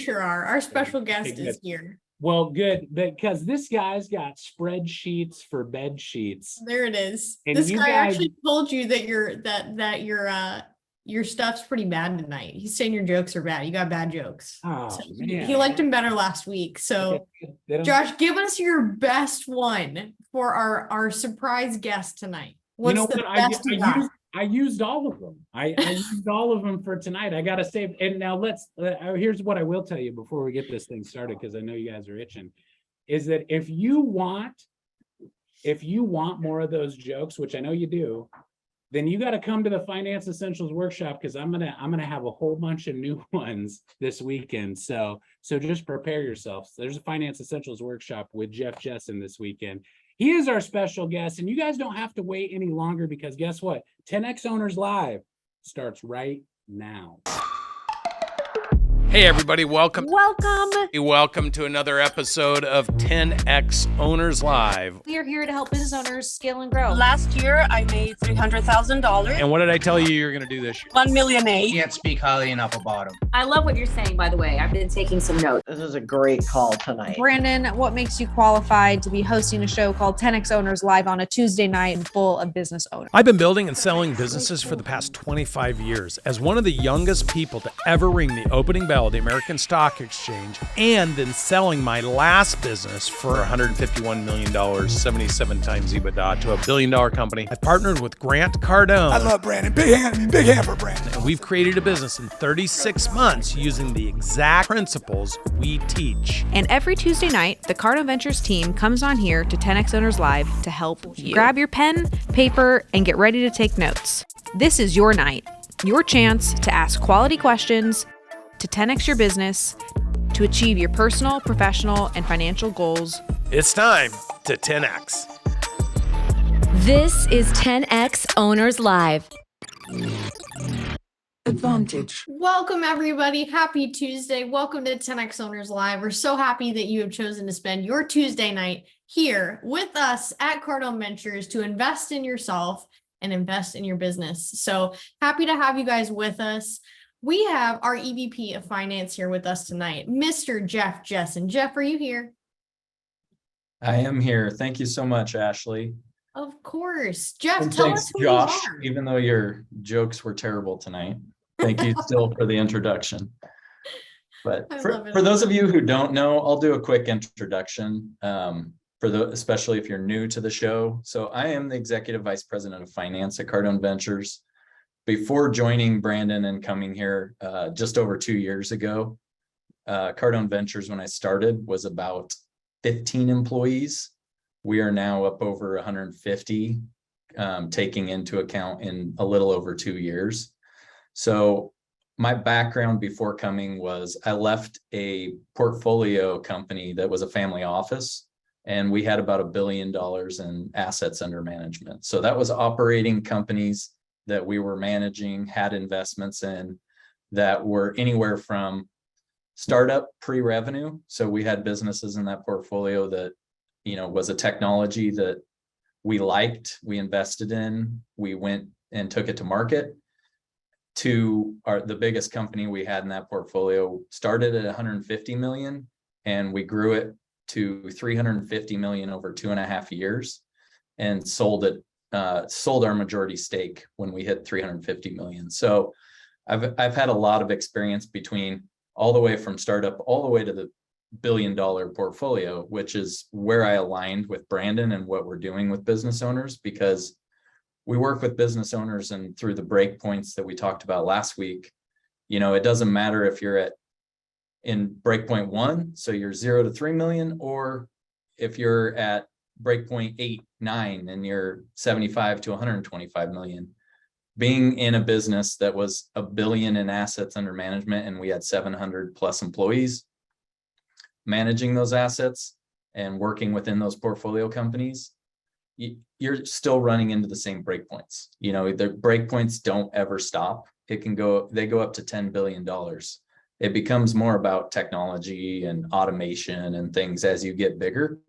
sure are. Our special guest is here. Well, good, because this guy's got spreadsheets for bed sheets. There it is. And this you guy guys- actually told you that your stuff's pretty bad tonight. He's saying your jokes are bad. You got bad jokes. Oh, So man. he liked him better last week. So Josh, give us your best one for our surprise guest tonight. What's the best you got? I used all of them. I used all of them for tonight. I got to save. And now here's what I will tell you before we get this thing started, because I know you guys are itching, is that if you want more of those jokes, which I know you do, then you got to come to the Finance Essentials Workshop, because I'm gonna have a whole bunch of new ones this weekend. So just prepare yourselves. There's a Finance Essentials Workshop with Jessen this weekend. He is our special guest, and you guys don't have to wait any longer, because guess what? 10X Owners Live starts right now. Hey everybody, welcome. Welcome to another episode of 10X Owners Live. We are here to help business owners scale and grow. Last year, I made $300,000. And what did I tell you you're going to do this year? 1 million eight. Can't speak highly enough about him. I love what you're saying, by the way. I've been taking some notes. This is a great call tonight. Brandon, what makes you qualified to be hosting a show called 10X Owners Live on a Tuesday night full of business owners? I've been building and selling businesses for the past 25 years. As one of the youngest people to ever ring the opening bell of the American Stock Exchange, and then selling my last business for $151 million, 77 times EBITDA, to $1 billion company, I've partnered with Grant Cardone. I love Brandon. Big hand for Brandon. And we've created a business in 36 months using the exact principles we teach. And every Tuesday night, the Cardone Ventures team comes on here to 10X Owners Live to help you. Grab your pen, paper, and get ready to take notes. This is your night, your chance to ask quality questions, to 10X your business, to achieve your personal, professional, and financial goals. It's time to 10X. This is 10X Owners Live. Advantage. Welcome, everybody. Happy Tuesday. Welcome to 10X Owners Live. We're so happy that you have chosen to spend your Tuesday night here with us at Cardone Ventures to invest in yourself and invest in your business. So happy to have you guys with us. We have our EVP of Finance here with us tonight, Mr. Jeff Jessen. Jeff, are you here? I am here. Thank you so much, Ashley. Of course. Jeff, And tell thanks, us who Josh, you are. even though your jokes were terrible tonight. Thank you still for the introduction. But for those of you who don't know, I'll do a quick introduction especially if you're new to the show. So I am the Executive Vice President of Finance at Cardone Ventures. Before joining Brandon and coming here just over 2 years ago, Cardone Ventures, when I started, was about 15 employees. We are now up over 150, taking into account in a little over 2 years. So my background before coming was I left a portfolio company that was a family office, and we had about $1 billion in assets under management. So that was operating companies that we were managing, had investments in, that were anywhere from startup pre-revenue. So we had businesses in that portfolio that, was a technology that we liked, we invested in, we went and took it to market, to the biggest company we had in that portfolio started at 150 million, and we grew it to 350 million over 2.5 years, and sold our majority stake when we hit 350 million. So I've had a lot of experience between all the way from startup all the way to the $1 billion portfolio, which is where I aligned with Brandon and what we're doing with business owners, because we work with business owners, and through the breakpoints that we talked about last week, it doesn't matter if you're in breakpoint 1, so you're 0 to 3 million, or if you're at breakpoint 8, 9, and you're 75 to 125 million. Being in a business that was $1 billion in assets under management, and we had 700 plus employees managing those assets and working within those portfolio companies, you're still running into the same breakpoints. The breakpoints don't ever stop. They go up to $10 billion. It becomes more about technology and automation and things as you get bigger.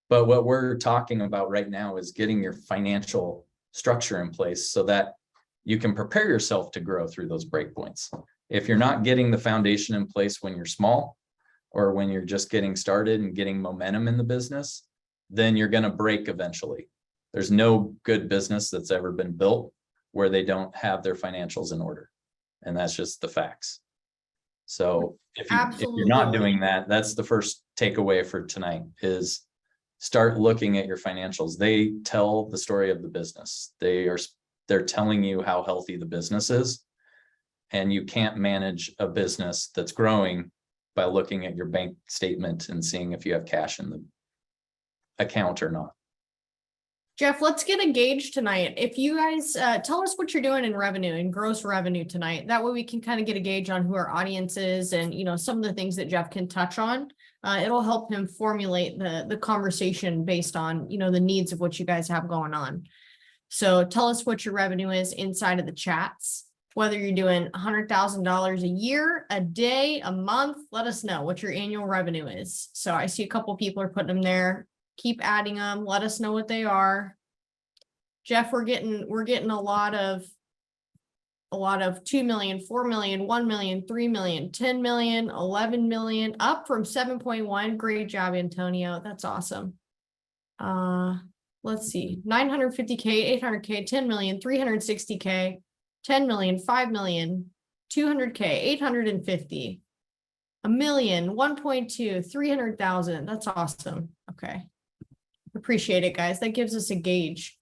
But what we're talking about right now is getting your financial structure in place so that you can prepare yourself to grow through those breakpoints. If you're not getting the foundation in place when you're small, or when you're just getting started and getting momentum in the business, then you're going to break eventually. There's no good business that's ever been built where they don't have their financials in order. And that's just the facts. So if you're not doing that, that's the first takeaway for tonight, is start looking at your financials. They tell the story of the business. They're telling you how healthy the business is. And you can't manage a business that's growing by looking at your bank statement and seeing if you have cash in the account or not. Jeff, let's get a gauge tonight. If you guys tell us what you're doing in revenue and gross revenue tonight, that way we can kind of get a gauge on who our audience is and, you know, some of the things that Jeff can touch on. It'll help him formulate the conversation based on, you know, the needs of what you guys have going on. So tell us what your revenue is inside of the chats. Whether you're doing $100,000 a year, a day, a month, let us know what your annual revenue is. So I see a couple people are putting them there. Keep adding them. Let us know what they are. Jeff, we're getting a lot of 2 million, 4 million, 1 million, 3 million, 10 million, 11 million, up from 7.1. Great job, Antonio. That's awesome. Let's see, 950K, 800K, 10 million, 360K. 10 million, 5 million, 200K, 850, a million, 1.2, 300,000. That's awesome. Okay. Appreciate it, guys. That gives us a gauge.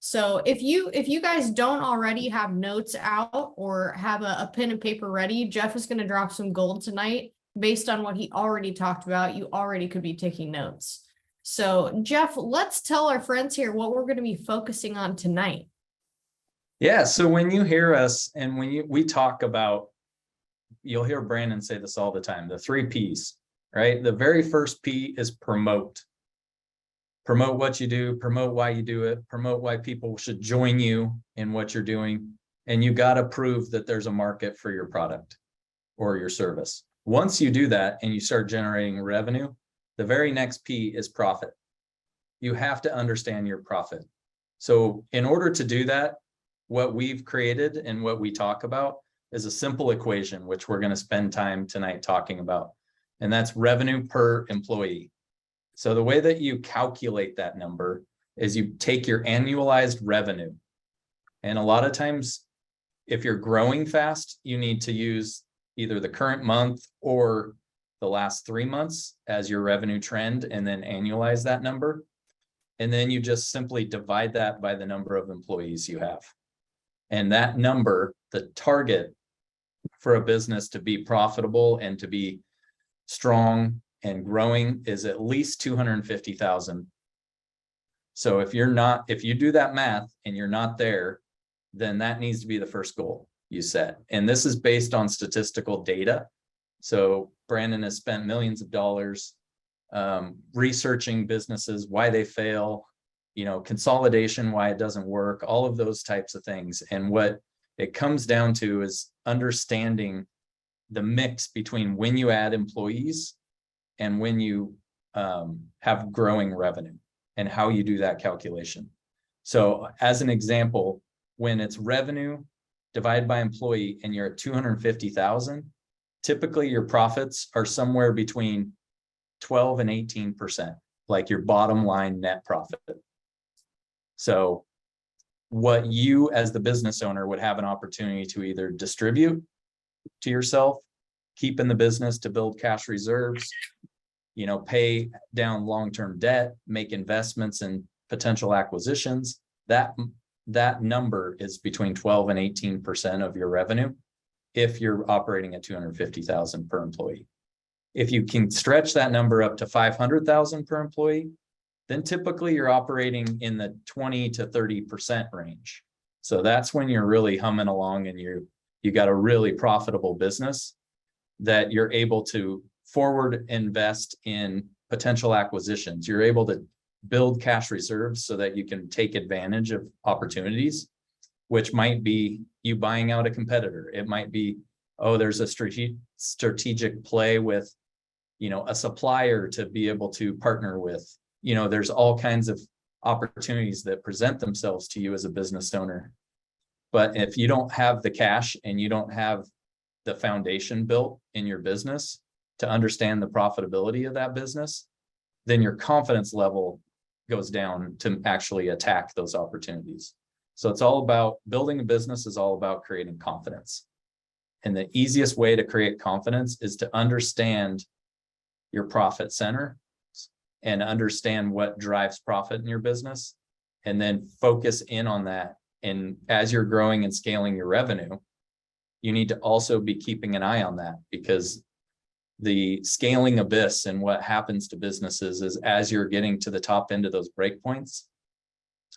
So if you guys don't already have notes out or have a pen and paper ready, Jeff is going to drop some gold tonight based on what he already talked about. You already could be taking notes. So Jeff, let's tell our friends here what we're going to be focusing on tonight. Yeah, so when you hear us and when we talk about, you'll hear Brandon say this all the time, the 3 Ps, right? The very first P is promote. Promote what you do, promote why you do it, promote why people should join you in what you're doing. And you got to prove that there's a market for your product or your service. Once you do that and you start generating revenue, the very next P is profit. You have to understand your profit. So in order to do that, what we've created and what we talk about is a simple equation, which we're going to spend time tonight talking about. And that's revenue per employee. So the way that you calculate that number is you take your annualized revenue. And a lot of times, if you're growing fast, you need to use either the current month or the last 3 months as your revenue trend and then annualize that number. And then you just simply divide that by the number of employees you have. And that number, the target for a business to be profitable and to be strong and growing, is at least 250,000. So if you do that math and you're not there, then that needs to be the first goal you set. And this is based on statistical data. So Brandon has spent millions of dollars researching businesses, why they fail, consolidation, why it doesn't work, all of those types of things. And what it comes down to is understanding the mix between when you add employees and when you have growing revenue and how you do that calculation. So as an example, when it's revenue divided by employee and you're at 250,000, typically your profits are somewhere between 12 and 18%, like your bottom line net profit. So what you as the business owner would have an opportunity to either distribute to yourself, keep in the business to build cash reserves, pay down long-term debt, make investments in potential acquisitions, that number is between 12 and 18% of your revenue if you're operating at 250,000 per employee. If you can stretch that number up to 500,000 per employee, then typically you're operating in the 20 to 30% range. So that's when you're really humming along and you got a really profitable business that you're able to forward invest in potential acquisitions. You're able to build cash reserves so that you can take advantage of opportunities, which might be you buying out a competitor. It might be, there's a strategic play with, a supplier to be able to partner with. There's all kinds of opportunities that present themselves to you as a business owner. But if you don't have the cash and you don't have the foundation built in your business to understand the profitability of that business, then your confidence level goes down to actually attack those opportunities. So it's all about building a business, is all about creating confidence. And the easiest way to create confidence is to understand your profit center and understand what drives profit in your business, and then focus in on that. And as you're growing and scaling your revenue, you need to also be keeping an eye on that, because the scaling abyss and what happens to businesses is as you're getting to the top end of those breakpoints,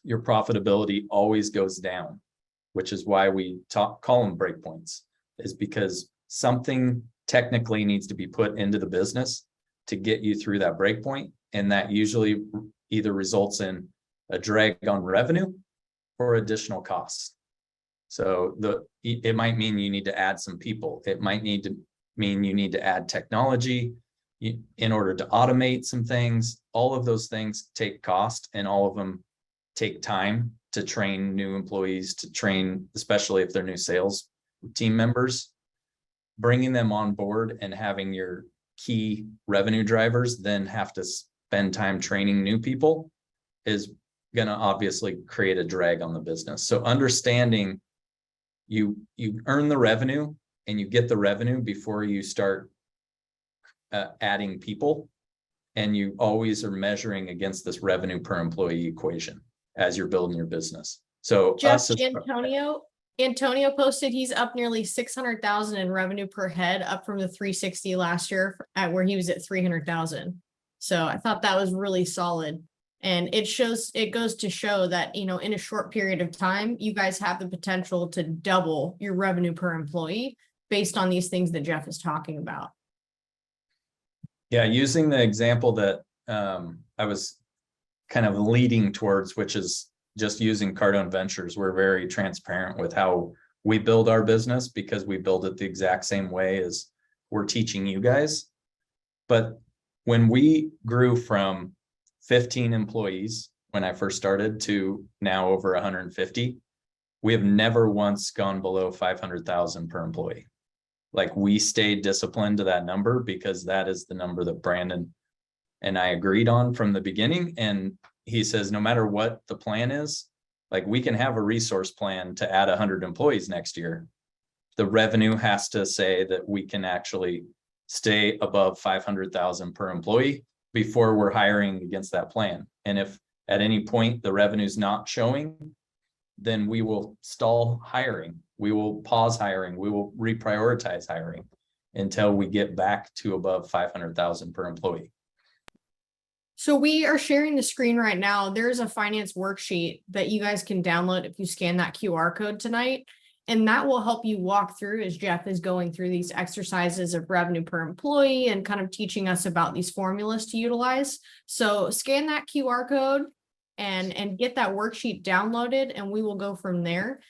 your profitability always goes down, which is why we call them breakpoints, is because something technically needs to be put into the business to get you through that breakpoint. And that usually either results in a drag on revenue or additional costs. So it might mean you need to add some people. It might need to mean you need to add technology in order to automate some things. All of those things take cost, and all of them take time to train new employees, to train, especially if they're new sales team members. Bringing them on board and having your key revenue drivers then have to spend time training new people is going to obviously create a drag on the business. So understanding you earn the revenue and you get the revenue before you start adding people, and you always are measuring against this revenue per employee equation as you're building your business. So Just Antonio posted he's up nearly 600,000 in revenue per head, up from the 360 last year at where he was at 300,000. So I thought that was really solid. And it goes to show that, in a short period of time, you guys have the potential to double your revenue per employee based on these things that Jeff is talking about. Yeah, using the example that I was kind of leading towards, which is just using Cardone Ventures. We're very transparent with how we build our business, because we build it the exact same way as we're teaching you guys. But when we grew from 15 employees when I first started to now over 150, we have never once gone below 500,000 per employee. Like, we stayed disciplined to that number because that is the number that Brandon and I agreed on from the beginning. And he says, no matter what the plan is, like, we can have a resource plan to add 100 employees next year. The revenue has to say that we can actually stay above 500,000 per employee before we're hiring against that plan. And if at any point the revenue's not showing, then we will stall hiring. We will pause hiring. We will reprioritize hiring until we get back to above 500,000 per employee. So we are sharing the screen right now. There's a finance worksheet that you guys can download if you scan that QR code tonight. And that will help you walk through as Jeff is going through these exercises of revenue per employee and kind of teaching us about these formulas to utilize. So scan that QR code and get that worksheet downloaded, and we will go from there.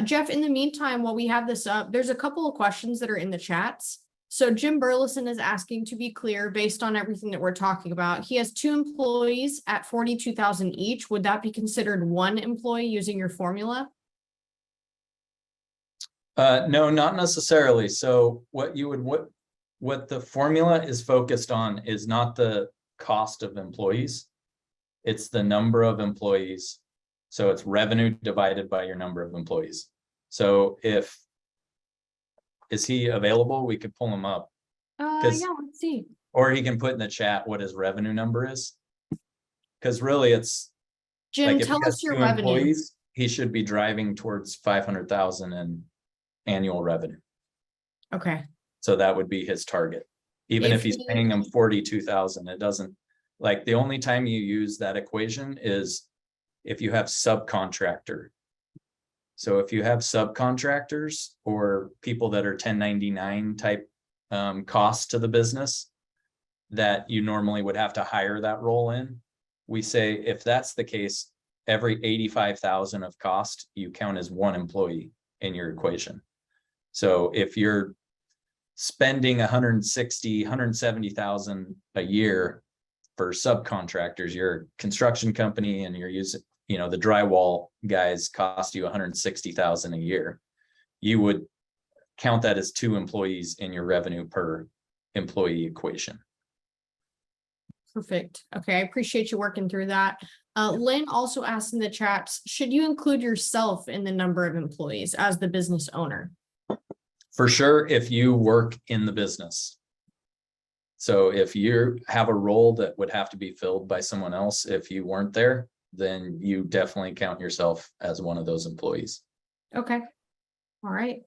Jeff, in the meantime, while we have this up, there's a couple of questions that are in the chats. So Jim Burleson is asking, to be clear, based on everything that we're talking about, he has 2 employees at 42,000 each. Would that be considered one employee using your formula? No, not necessarily. So what the formula is focused on is not the cost of employees. It's the number of employees. So it's revenue divided by your number of employees. So is he available? We could pull him up. Yeah, let's see. Or he can put in the chat what his revenue number is. Because really it's Jim, tell us your revenue. Employees, he should be driving towards 500,000 in annual revenue. Okay. So that would be his target. Even if he's paying them 42,000, it doesn't, like, the only time you use that equation is if you have subcontractor. So if you have subcontractors or people that are 1099 type costs to the business that you normally would have to hire that role in, we say if that's the case, every 85,000 of cost you count as one employee in your equation. So if you're spending 170,000 a year for subcontractors, you're a construction company and you're using, the drywall guys cost you 160,000 a year. You would count that as 2 employees in your revenue per employee equation. Perfect. Okay, I appreciate you working through that. Lynn also asked in the chats, should you include yourself in the number of employees as the business owner? For sure, if you work in the business. So if you have a role that would have to be filled by someone else, if you weren't there, then you definitely count yourself as one of those employees. Okay. All right.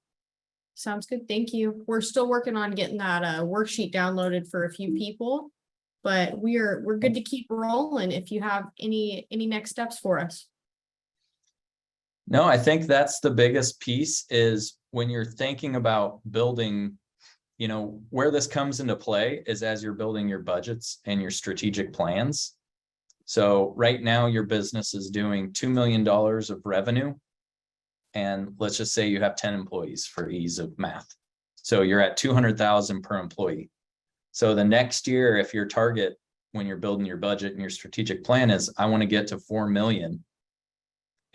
Sounds good. Thank you. We're still working on getting that worksheet downloaded for a few people, but we're good to keep rolling if you have any next steps for us. No, I think that's the biggest piece is when you're thinking about building, you know, where this comes into play is as you're building your budgets and your strategic plans. So right now your business is doing $2 million of revenue. And let's just say you have 10 employees for ease of math. So you're at 200,000 per employee. So the next year, if your target when you're building your budget and your strategic plan is, I want to get to 4 million.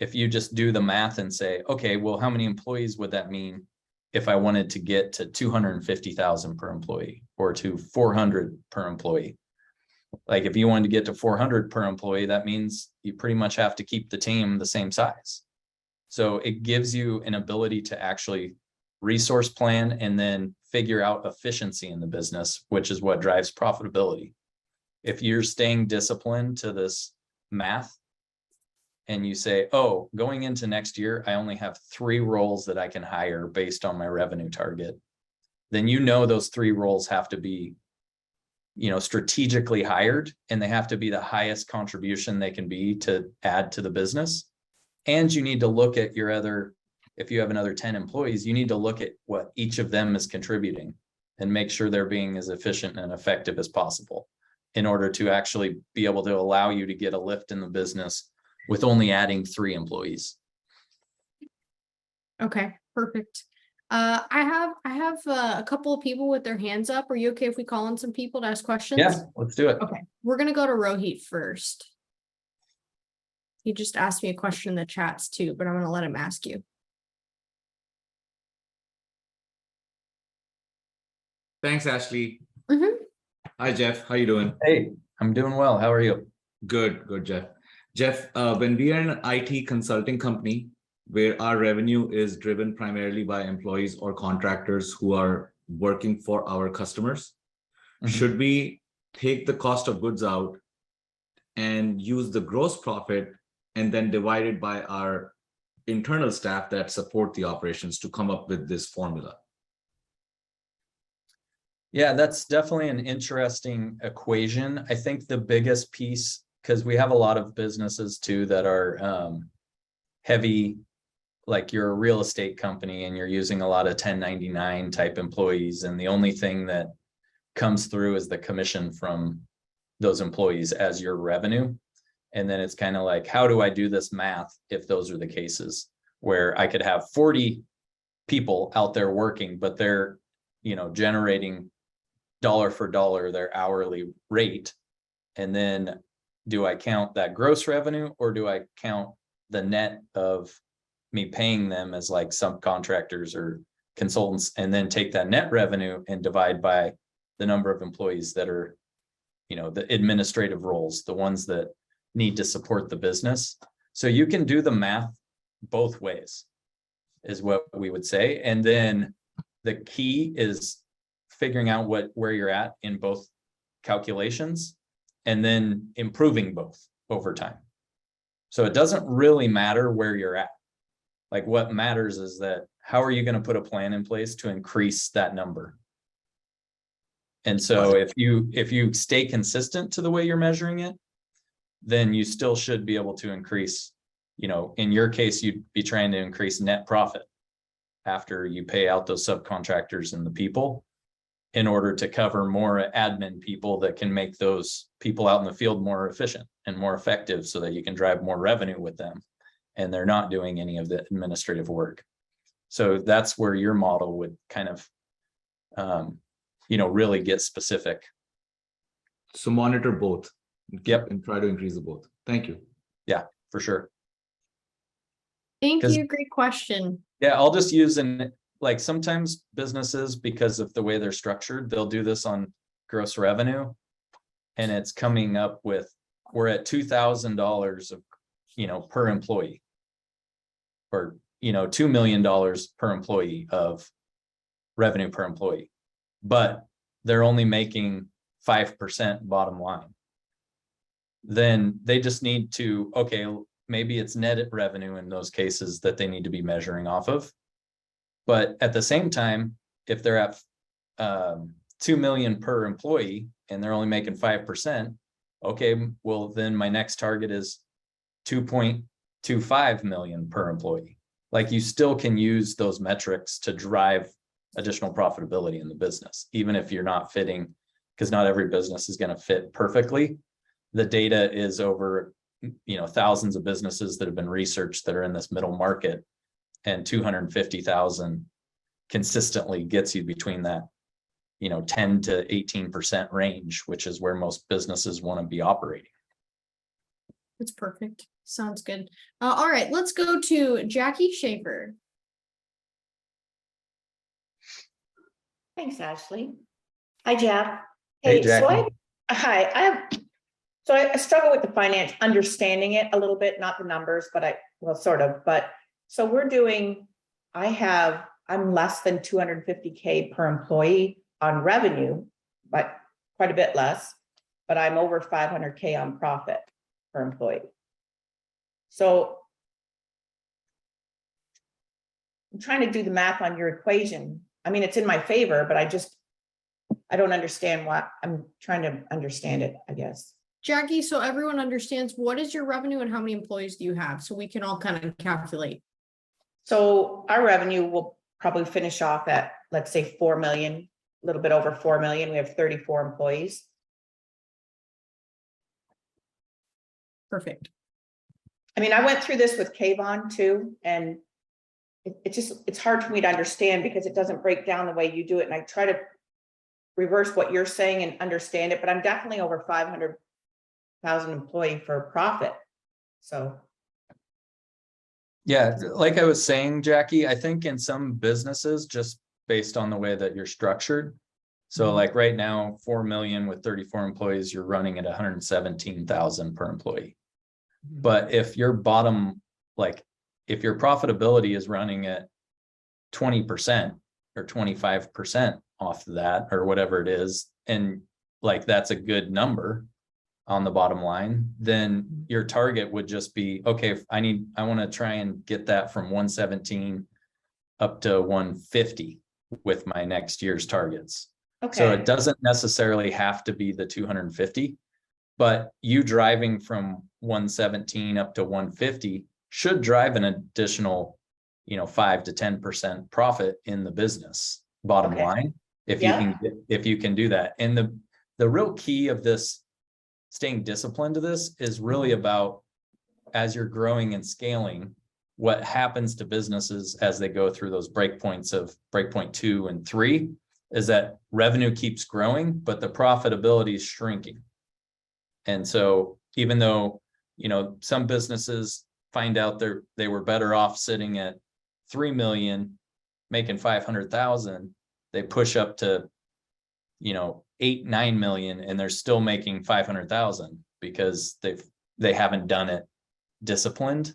If you just do the math and say, okay, well, how many employees would that mean if I wanted to get to 250,000 per employee or to 400 per employee? Like if you wanted to get to 400 per employee, that means you pretty much have to keep the team the same size. So it gives you an ability to actually resource plan and then figure out efficiency in the business, which is what drives profitability. If you're staying disciplined to this math and you say, oh, going into next year, I only have 3 roles that I can hire based on my revenue target, then you know those 3 roles have to be, you know, strategically hired, and they have to be the highest contribution they can be to add to the business. And you need to look at your other, if you have another 10 employees, you need to look at what each of them is contributing and make sure they're being as efficient and effective as possible in order to actually be able to allow you to get a lift in the business with only adding 3 employees. Okay, perfect. I have a couple of people with their hands up. Are you okay if we call on some people to ask questions? Yeah, let's do it. Okay, we're gonna go to Rohit first. He just asked me a question in the chats too, but I'm gonna let him ask you. Thanks, Ashley. Mm-hmm. Hi, Jeff. How you doing? Hey, I'm doing well. How are you? Good, Jeff. Jeff, when we are an IT consulting company where our revenue is driven primarily by employees or contractors who are working for our customers, should we take the cost of goods out and use the gross profit and then divide it by our internal staff that support the operations to come up with this formula? Yeah, that's definitely an interesting equation. I think the biggest piece, because we have a lot of businesses too that are heavy, like you're a real estate company and you're using a lot of 1099 type employees, and the only thing that comes through is the commission from those employees as your revenue. And then it's kind of like, how do I do this math if those are the cases where I could have 40 people out there working, but they're, you know, generating dollar for dollar their hourly rate, and then do I count that gross revenue or do I count the net of me paying them as like subcontractors or consultants, and then take that net revenue and divide by the number of employees that are, you know, the administrative roles, the ones that need to support the business. So you can do the math both ways is what we would say. And then the key is figuring out where you're at in both calculations and then improving both over time. So it doesn't really matter where you're at. Like what matters is that how are you going to put a plan in place to increase that number? And so if you stay consistent to the way you're measuring it, then you still should be able to increase, you know, in your case, you'd be trying to increase net profit after you pay out those subcontractors and the people in order to cover more admin people that can make those people out in the field more efficient and more effective so that you can drive more revenue with them and they're not doing any of the administrative work. So that's where your model would kind of, you know, really get specific. So monitor both. Yep. And try to increase the both. Thank you. Yeah, for sure. Thank you. Great question. Yeah, I'll just use an like sometimes businesses, because of the way they're structured, they'll do this on gross revenue. And it's coming up with, we're at $2,000 of, per employee. Or, $2 million per employee of revenue per employee. But they're only making 5% bottom line. Then they just need to, okay, maybe it's net revenue in those cases that they need to be measuring off of. But at the same time, if they're at 2 million per employee and they're only making 5%, okay, well, then my next target is 2.25 million per employee. Like, you still can use those metrics to drive additional profitability in the business, even if you're not fitting, because not every business is going to fit perfectly. The data is over, thousands of businesses that have been researched that are in this middle market, and 250,000 consistently gets you between that, 10 to 18% range, which is where most businesses want to be operating. That's perfect. Sounds good. All right, let's go to Jackie Schaefer. Thanks, Ashley. Hi, Jeff. Hey, Jackie. I struggle with the finance, understanding it a little bit, not the numbers, but sort of. But so I'm less than 250K per employee on revenue, but quite a bit less, but I'm over 500K on profit per employee. So I'm trying to do the math on your equation. I mean, it's in my favor, but I don't understand why. I'm trying to understand it, I guess. Jackie, so everyone understands, what is your revenue and how many employees do you have? So we can all kind of calculate. So our revenue will probably finish off at, let's say, 4 million, a little bit over 4 million. We have 34 employees. Perfect. I mean, I went through this with Kayvon too, and it's hard for me to understand because it doesn't break down the way you do it. And I try to reverse what you're saying and understand it, but I'm definitely over 500,000 employee for profit. So. Yeah, like I was saying, Jackie, I think in some businesses, just based on the way that you're structured. So like right now, 4 million with 34 employees, you're running at 117,000 per employee. But if your if your profitability is running at 20% or 25% off of that, or whatever it is, and like that's a good number on the bottom line, then your target would just be, okay, I want to try and get that from 117 up to 150 with my next year's targets. Okay. So it doesn't necessarily have to be the 250, but you driving from 117 up to 150 should drive an additional, 5 to 10% profit in the business bottom line. If you can do that. And the real key of this, staying disciplined to this, is really about, as you're growing and scaling, what happens to businesses as they go through those breakpoints of breakpoint 2 and 3 is that revenue keeps growing, but the profitability is shrinking. And so even though, some businesses find out they were better off sitting at 3 million, making 500,000, they push up to, 8-9 million, and they're still making 500,000 because they haven't done it disciplined,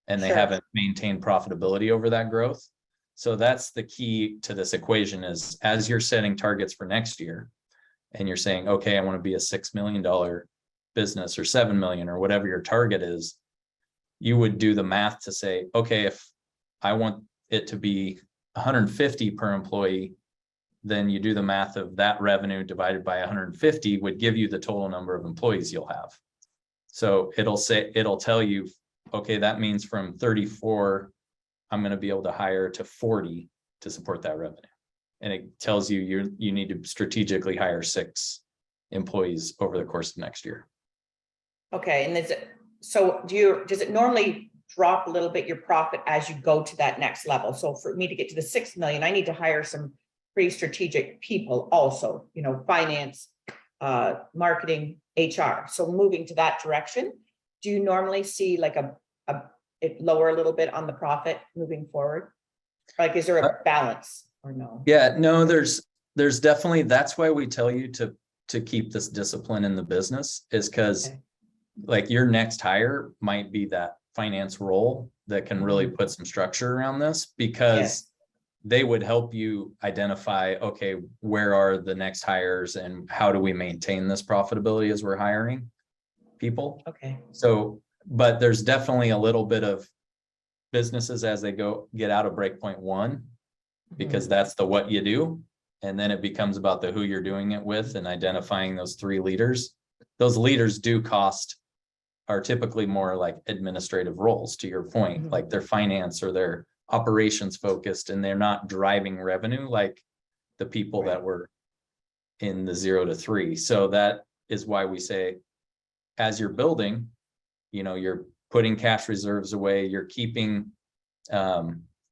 and they haven't maintained profitability over that growth. So that's the key to this equation, is as you're setting targets for next year and you're saying, okay, I want to be a $6 million business or 7 million or whatever your target is, you would do the math to say, okay, if I want it to be 150 per employee, then you do the math of that revenue divided by 150 would give you the total number of employees you'll have. So it'll tell you, okay, that means from 34, I'm going to be able to hire to 40 to support that revenue. And it tells you you need to strategically hire 6 employees over the course of next year. Okay. And does it normally drop a little bit your profit as you go to that next level? So for me to get to the 6 million, I need to hire some pretty strategic people also, finance, marketing, HR. So moving to that direction, do you normally see like it lower a little bit on the profit moving forward? Like, is there a balance or no? Yeah, no, there's definitely, that's why we tell you to keep this discipline in the business, is because like your next hire might be that finance role that can really put some structure around this, because they would help you identify, okay, where are the next hires and how do we maintain this profitability as we're hiring people? Okay. So, but there's definitely a little bit of businesses as they get out of breakpoint 1, because that's the what you do. And then it becomes about the who you're doing it with and identifying those 3 leaders. Those leaders are typically more like administrative roles, to your point, like they're finance or they're operations focused, and they're not driving revenue like the people that were in the 0 to 3. So that is why we say, as you're building, you're putting cash reserves away, you're keeping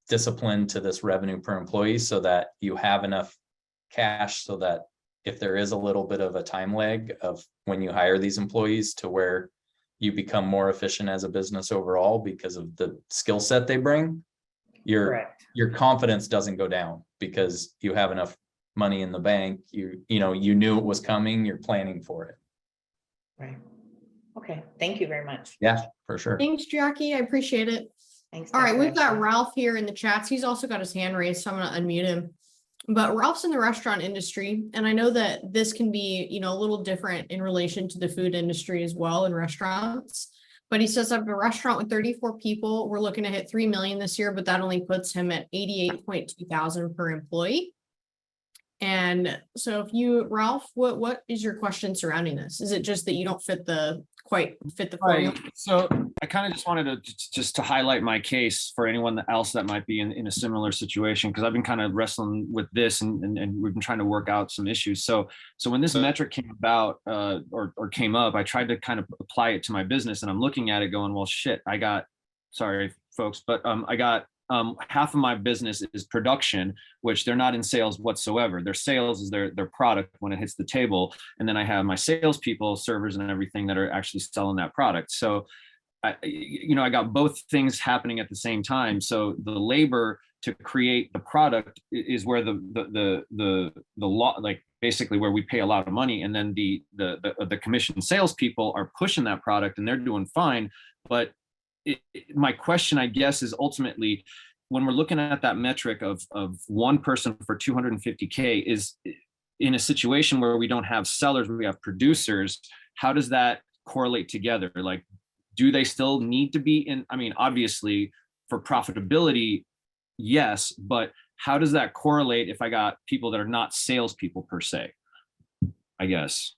discipline to this revenue per employee so that you have enough cash, so that if there is a little bit of a time lag of when you hire these employees to where you become more efficient as a business overall because of the skill set they bring, your confidence doesn't go down because you have enough money in the bank. You knew it was coming, you're planning for it. Right. Okay. Thank you very much. Yeah, for sure. Thanks, Jackie. I appreciate it. Thanks. All right, Dr. we've got Ashlee. Ralph here in the chats. He's also got his hand raised, so I'm going to unmute him. But Ralph's in the restaurant industry, and I know that this can be, a little different in relation to the food industry as well in restaurants. But he says, I have a restaurant with 34 people. We're looking to hit 3 million this year, but that only puts him at 88.2 thousand per employee. And so Ralph, what is your question surrounding this? Is it just that you don't quite fit the formula? Right. So I kind of just wanted to highlight my case for anyone else that might be in a similar situation, because I've been kind of wrestling with this and we've been trying to work out some issues. So when this metric came about or came up, I tried to kind of apply it to my business, and I'm looking at it going, well, shit, sorry folks, but I got half of my business is production, which they're not in sales whatsoever. Their sales is their product when it hits the table. And then I have my salespeople, servers and everything that are actually selling that product. So I got both things happening at the same time. So the labor to create the product is where the law, like basically where we pay a lot of money. And then the commission salespeople are pushing that product and they're doing fine. But my question, I guess, is ultimately when we're looking at that metric of one person for 250K is in a situation where we don't have sellers, we have producers. How does that correlate together? Like, do they still need to be in? I mean, obviously for profitability, yes, but how does that correlate if I got people that are not salespeople per se, I guess?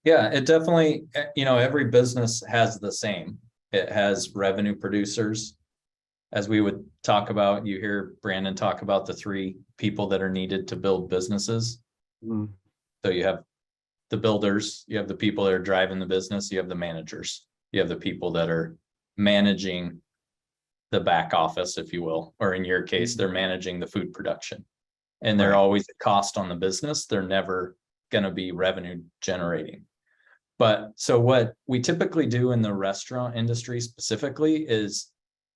Yeah, it definitely, every business has the same. It has revenue producers. As we would talk about, you hear Brandon talk about the 3 people that are needed to build businesses. So you have the builders, you have the people that are driving the business, you have the managers, you have the people that are managing the back office, if you will, or in your case, they're managing the food production. And they're always a cost on the business. They're never going to be revenue generating. But so what we typically do in the restaurant industry specifically is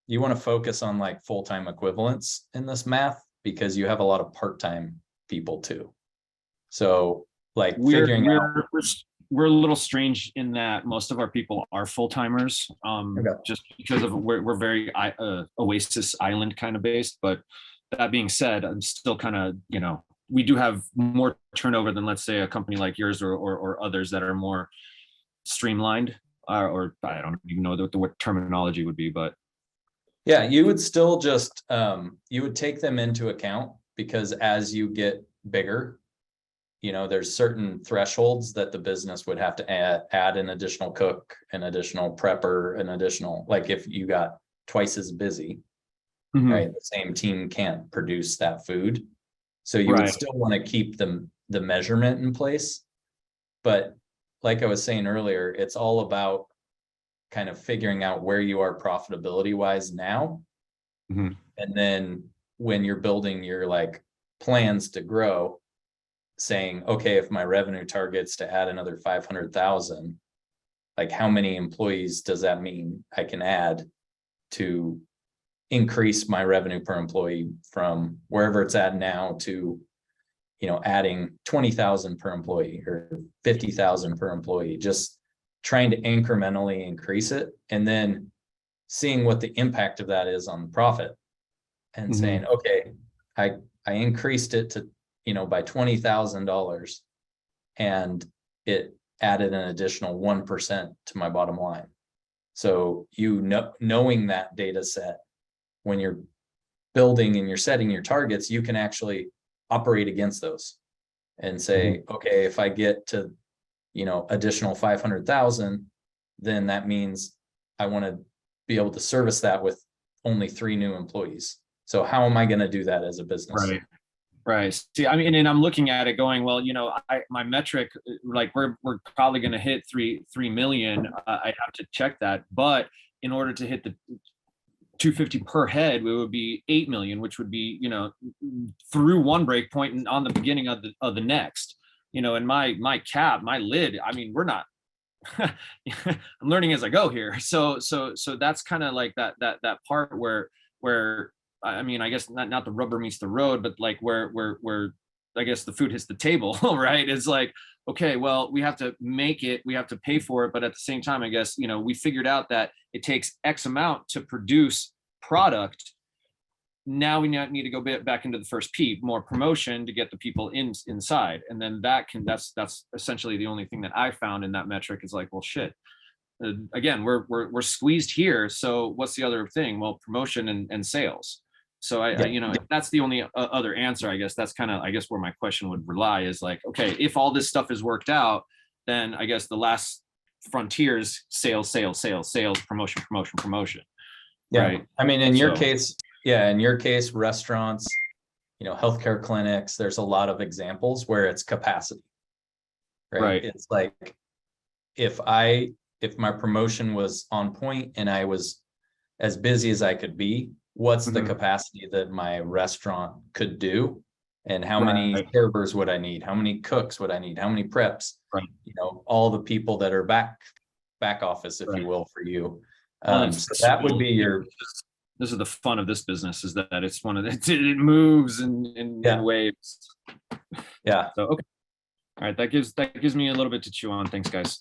you want to focus on like full-time equivalents in this math, because you have a lot of part-time people too. So like we're a little strange in that most of our people are full-timers, just because of we're very Oasis Island kind of based. But that being said, I'm still kind of, we do have more turnover than, let's say, a company like yours or others that are more streamlined, or I don't even know what terminology would be, but yeah, you would still just you would take them into account, because as you get bigger, there's certain thresholds that the business would have to add an additional cook, an additional prepper, an additional, like if you got twice as busy, right? The same team can't produce that food. So you would still want to keep the measurement in place. But like I was saying earlier, it's all about kind of figuring out where you are profitability wise now. And then when you're building your like plans to grow, saying, okay, if my revenue target's to add another 500,000, like how many employees does that mean I can add to increase my revenue per employee from wherever it's at now to, adding 20,000 per employee or 50,000 per employee, just trying to incrementally increase it and then seeing what the impact of that is on the profit and saying, okay, I increased it to, by $20,000 and it added an additional 1% to my bottom line. So knowing that data set, when you're building and you're setting your targets, you can actually operate against those and say, okay, if I get to, additional 500,000, then that means I want to be able to service that with only 3 new employees. So how am I going to do that as a business? Right. See, I mean, and I'm looking at it going, well, my metric, like we're probably going to hit 3 million. I have to check that, but in order to hit the 250 per head, it would be 8 million, which would be, through one break point and on the beginning of the next, and my cap, my lid, I mean, we're not, I'm learning as I go here. So that's kind of like that part where, I mean, I guess not the rubber meets the road, but like where I guess the food hits the table, right? It's like, okay, well, we have to make it, we have to pay for it. But at the same time, I guess, we figured out that it takes X amount to produce product. Now we need to go back into the first P, more promotion to get the people inside. And then that's essentially the only thing that I found in that metric is like, well, shit. Again, we're squeezed here. So what's the other thing? Well, promotion and sales. So I that's the only other answer, I guess. That's kind of, I guess, where my question would rely is like, okay, if all this stuff is worked out, then I guess the last frontier is sales, promotion. Yeah. Right. I mean, in your case, restaurants, healthcare clinics, there's a lot of examples where it's capacity, right? It's like, if my promotion was on point and I was as busy as I could be, what's the capacity that my restaurant could do? And how many servers would I need? How many cooks would I need? How many preps? All the people that are back office, if you will, for you. So that would be this is the fun of this business, is that it's one of the, it moves in waves. Yeah. So, okay. All right. That gives me a little bit to chew on. Thanks, guys.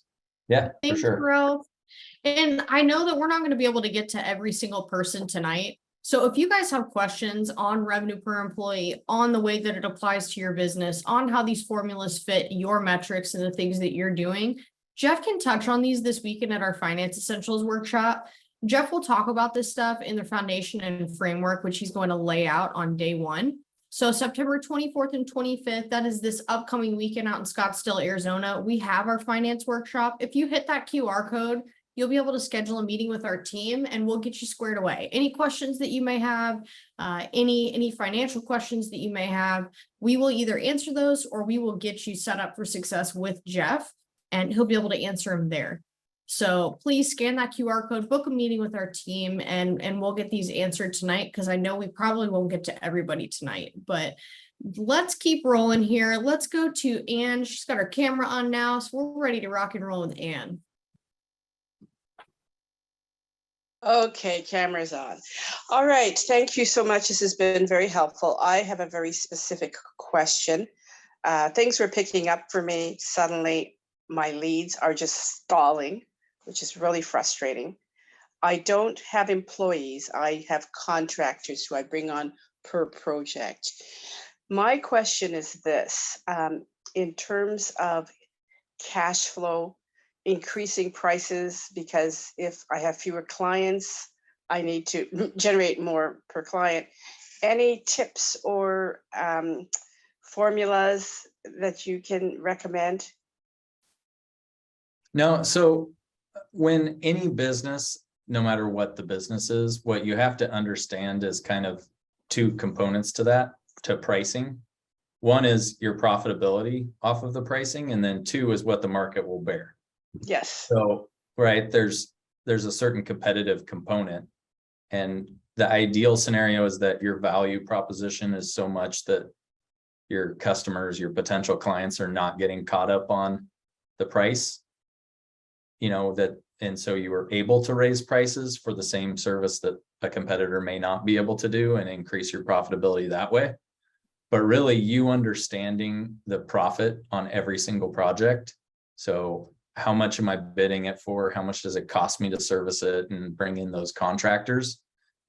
Yeah, thanks, for sure. bro. And I know that we're not going to be able to get to every single person tonight. So if you guys have questions on revenue per employee, on the way that it applies to your business, on how these formulas fit your metrics and the things that you're doing, Jeff can touch on these this weekend at our Finance Essentials workshop. Jeff will talk about this stuff in the foundation and framework, which he's going to lay out on day 1. So September 24th and 25th, that is this upcoming weekend out in Scottsdale, Arizona. We have our finance workshop. If you hit that QR code, you'll be able to schedule a meeting with our team and we'll get you squared away. Any questions that you may have, any financial questions that you may have, we will either answer those or we will get you set up for success with Jeff and he'll be able to answer them there. So please scan that QR code, book a meeting with our team, and we'll get these answered tonight, because I know we probably won't get to everybody tonight, but let's keep rolling here. Let's go to Anne. She's got her camera on now, so we're ready to rock and roll with Anne. Okay, camera's on. All right, thank you so much. This has been very helpful. I have a very specific question. Things were picking up for me. Suddenly, my leads are just stalling, which is really frustrating. I don't have employees. I have contractors who I bring on per project. My question is this, in terms of cash flow, increasing prices, because if I have fewer clients, I need to generate more per client. Any tips or formulas that you can recommend? No, so when any business, no matter what the business is, what you have to understand is kind of 2 components to that, to pricing. One is your profitability off of the pricing, and then 2 is what the market will bear. Yes. So, right, there's a certain competitive component, and the ideal scenario is that your value proposition is so much that your customers, your potential clients are not getting caught up on the price, and so you were able to raise prices for the same service that a competitor may not be able to do and increase your profitability that way. But really you understanding the profit on every single project. So how much am I bidding it for? How much does it cost me to service it and bring in those contractors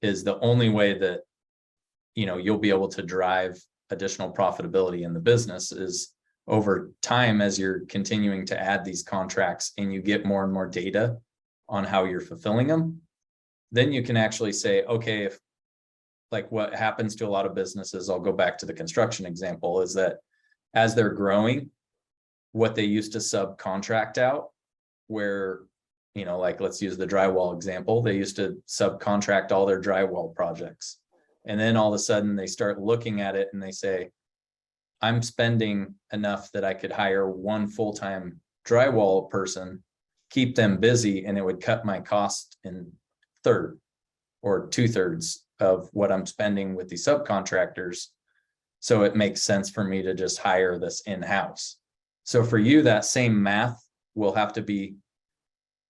is the only way that, you'll be able to drive additional profitability in the business is over time as you're continuing to add these contracts and you get more and more data on how you're fulfilling them. Then you can actually say, okay, if like what happens to a lot of businesses, I'll go back to the construction example, is that as they're growing, what they used to subcontract out, where, like let's use the drywall example, they used to subcontract all their drywall projects. And then all of a sudden they start looking at it and they say, I'm spending enough that I could hire one full-time drywall person, keep them busy, and it would cut my cost in third or 2/3 of what I'm spending with the subcontractors. So it makes sense for me to just hire this in-house. So for you, that same math will have to be,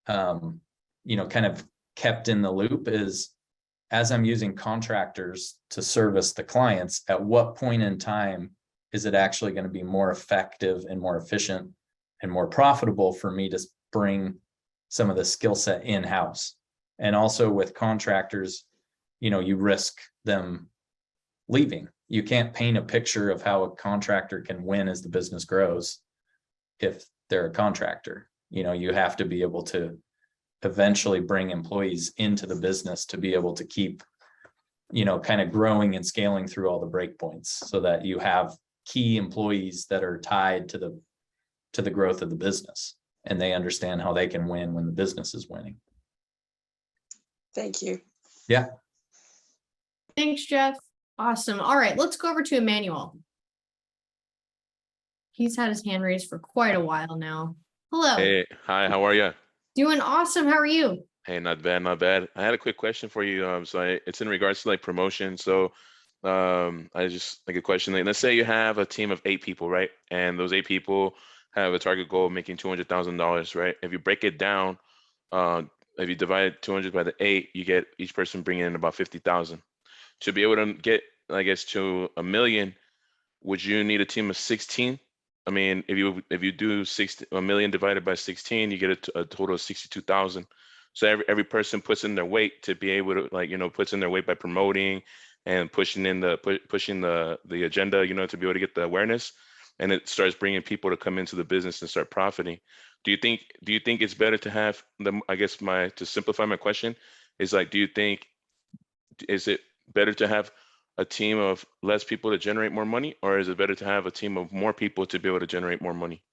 kind of kept in the loop is as I'm using contractors to service the clients, at what point in time is it actually going to be more effective and more efficient and more profitable for me to bring some of the skill set in-house? And also with contractors, you risk them leaving. You can't paint a picture of how a contractor can win as the business grows if they're a contractor. You have to be able to eventually bring employees into the business to be able to keep, kind of growing and scaling through all the breakpoints so that you have key employees that are tied to the growth of the business and they understand how they can win when the business is winning. Thank you. Yeah. Thanks, Jeff. Awesome. All right, let's go over to Emmanuel. He's had his hand raised for quite a while now. Hello. Hey, hi, how are you? Doing awesome. How are you? Hey, not bad, not bad. I had a quick question for you. It's in regards to like promotion. So I just like a question. Like, let's say you have a team of 8 people, right? And those 8 people have a target goal of making $200,000, right? If you break it down, if you divide 200 by the 8, you get each person bringing in about 50,000. To be able to get, I guess, to $1 million, would you need a team of 16? I mean, if you do $1 million divided by 16, you get a total of 62,000. So every person puts in their weight to be able to puts in their weight by promoting and pushing the agenda, to be able to get the awareness, and it starts bringing people to come into the business and start profiting. Do you think it's better to have them? I guess to simplify my question is is it better to have a team of less people to generate more money, or is it better to have a team of more people to be able to generate more money?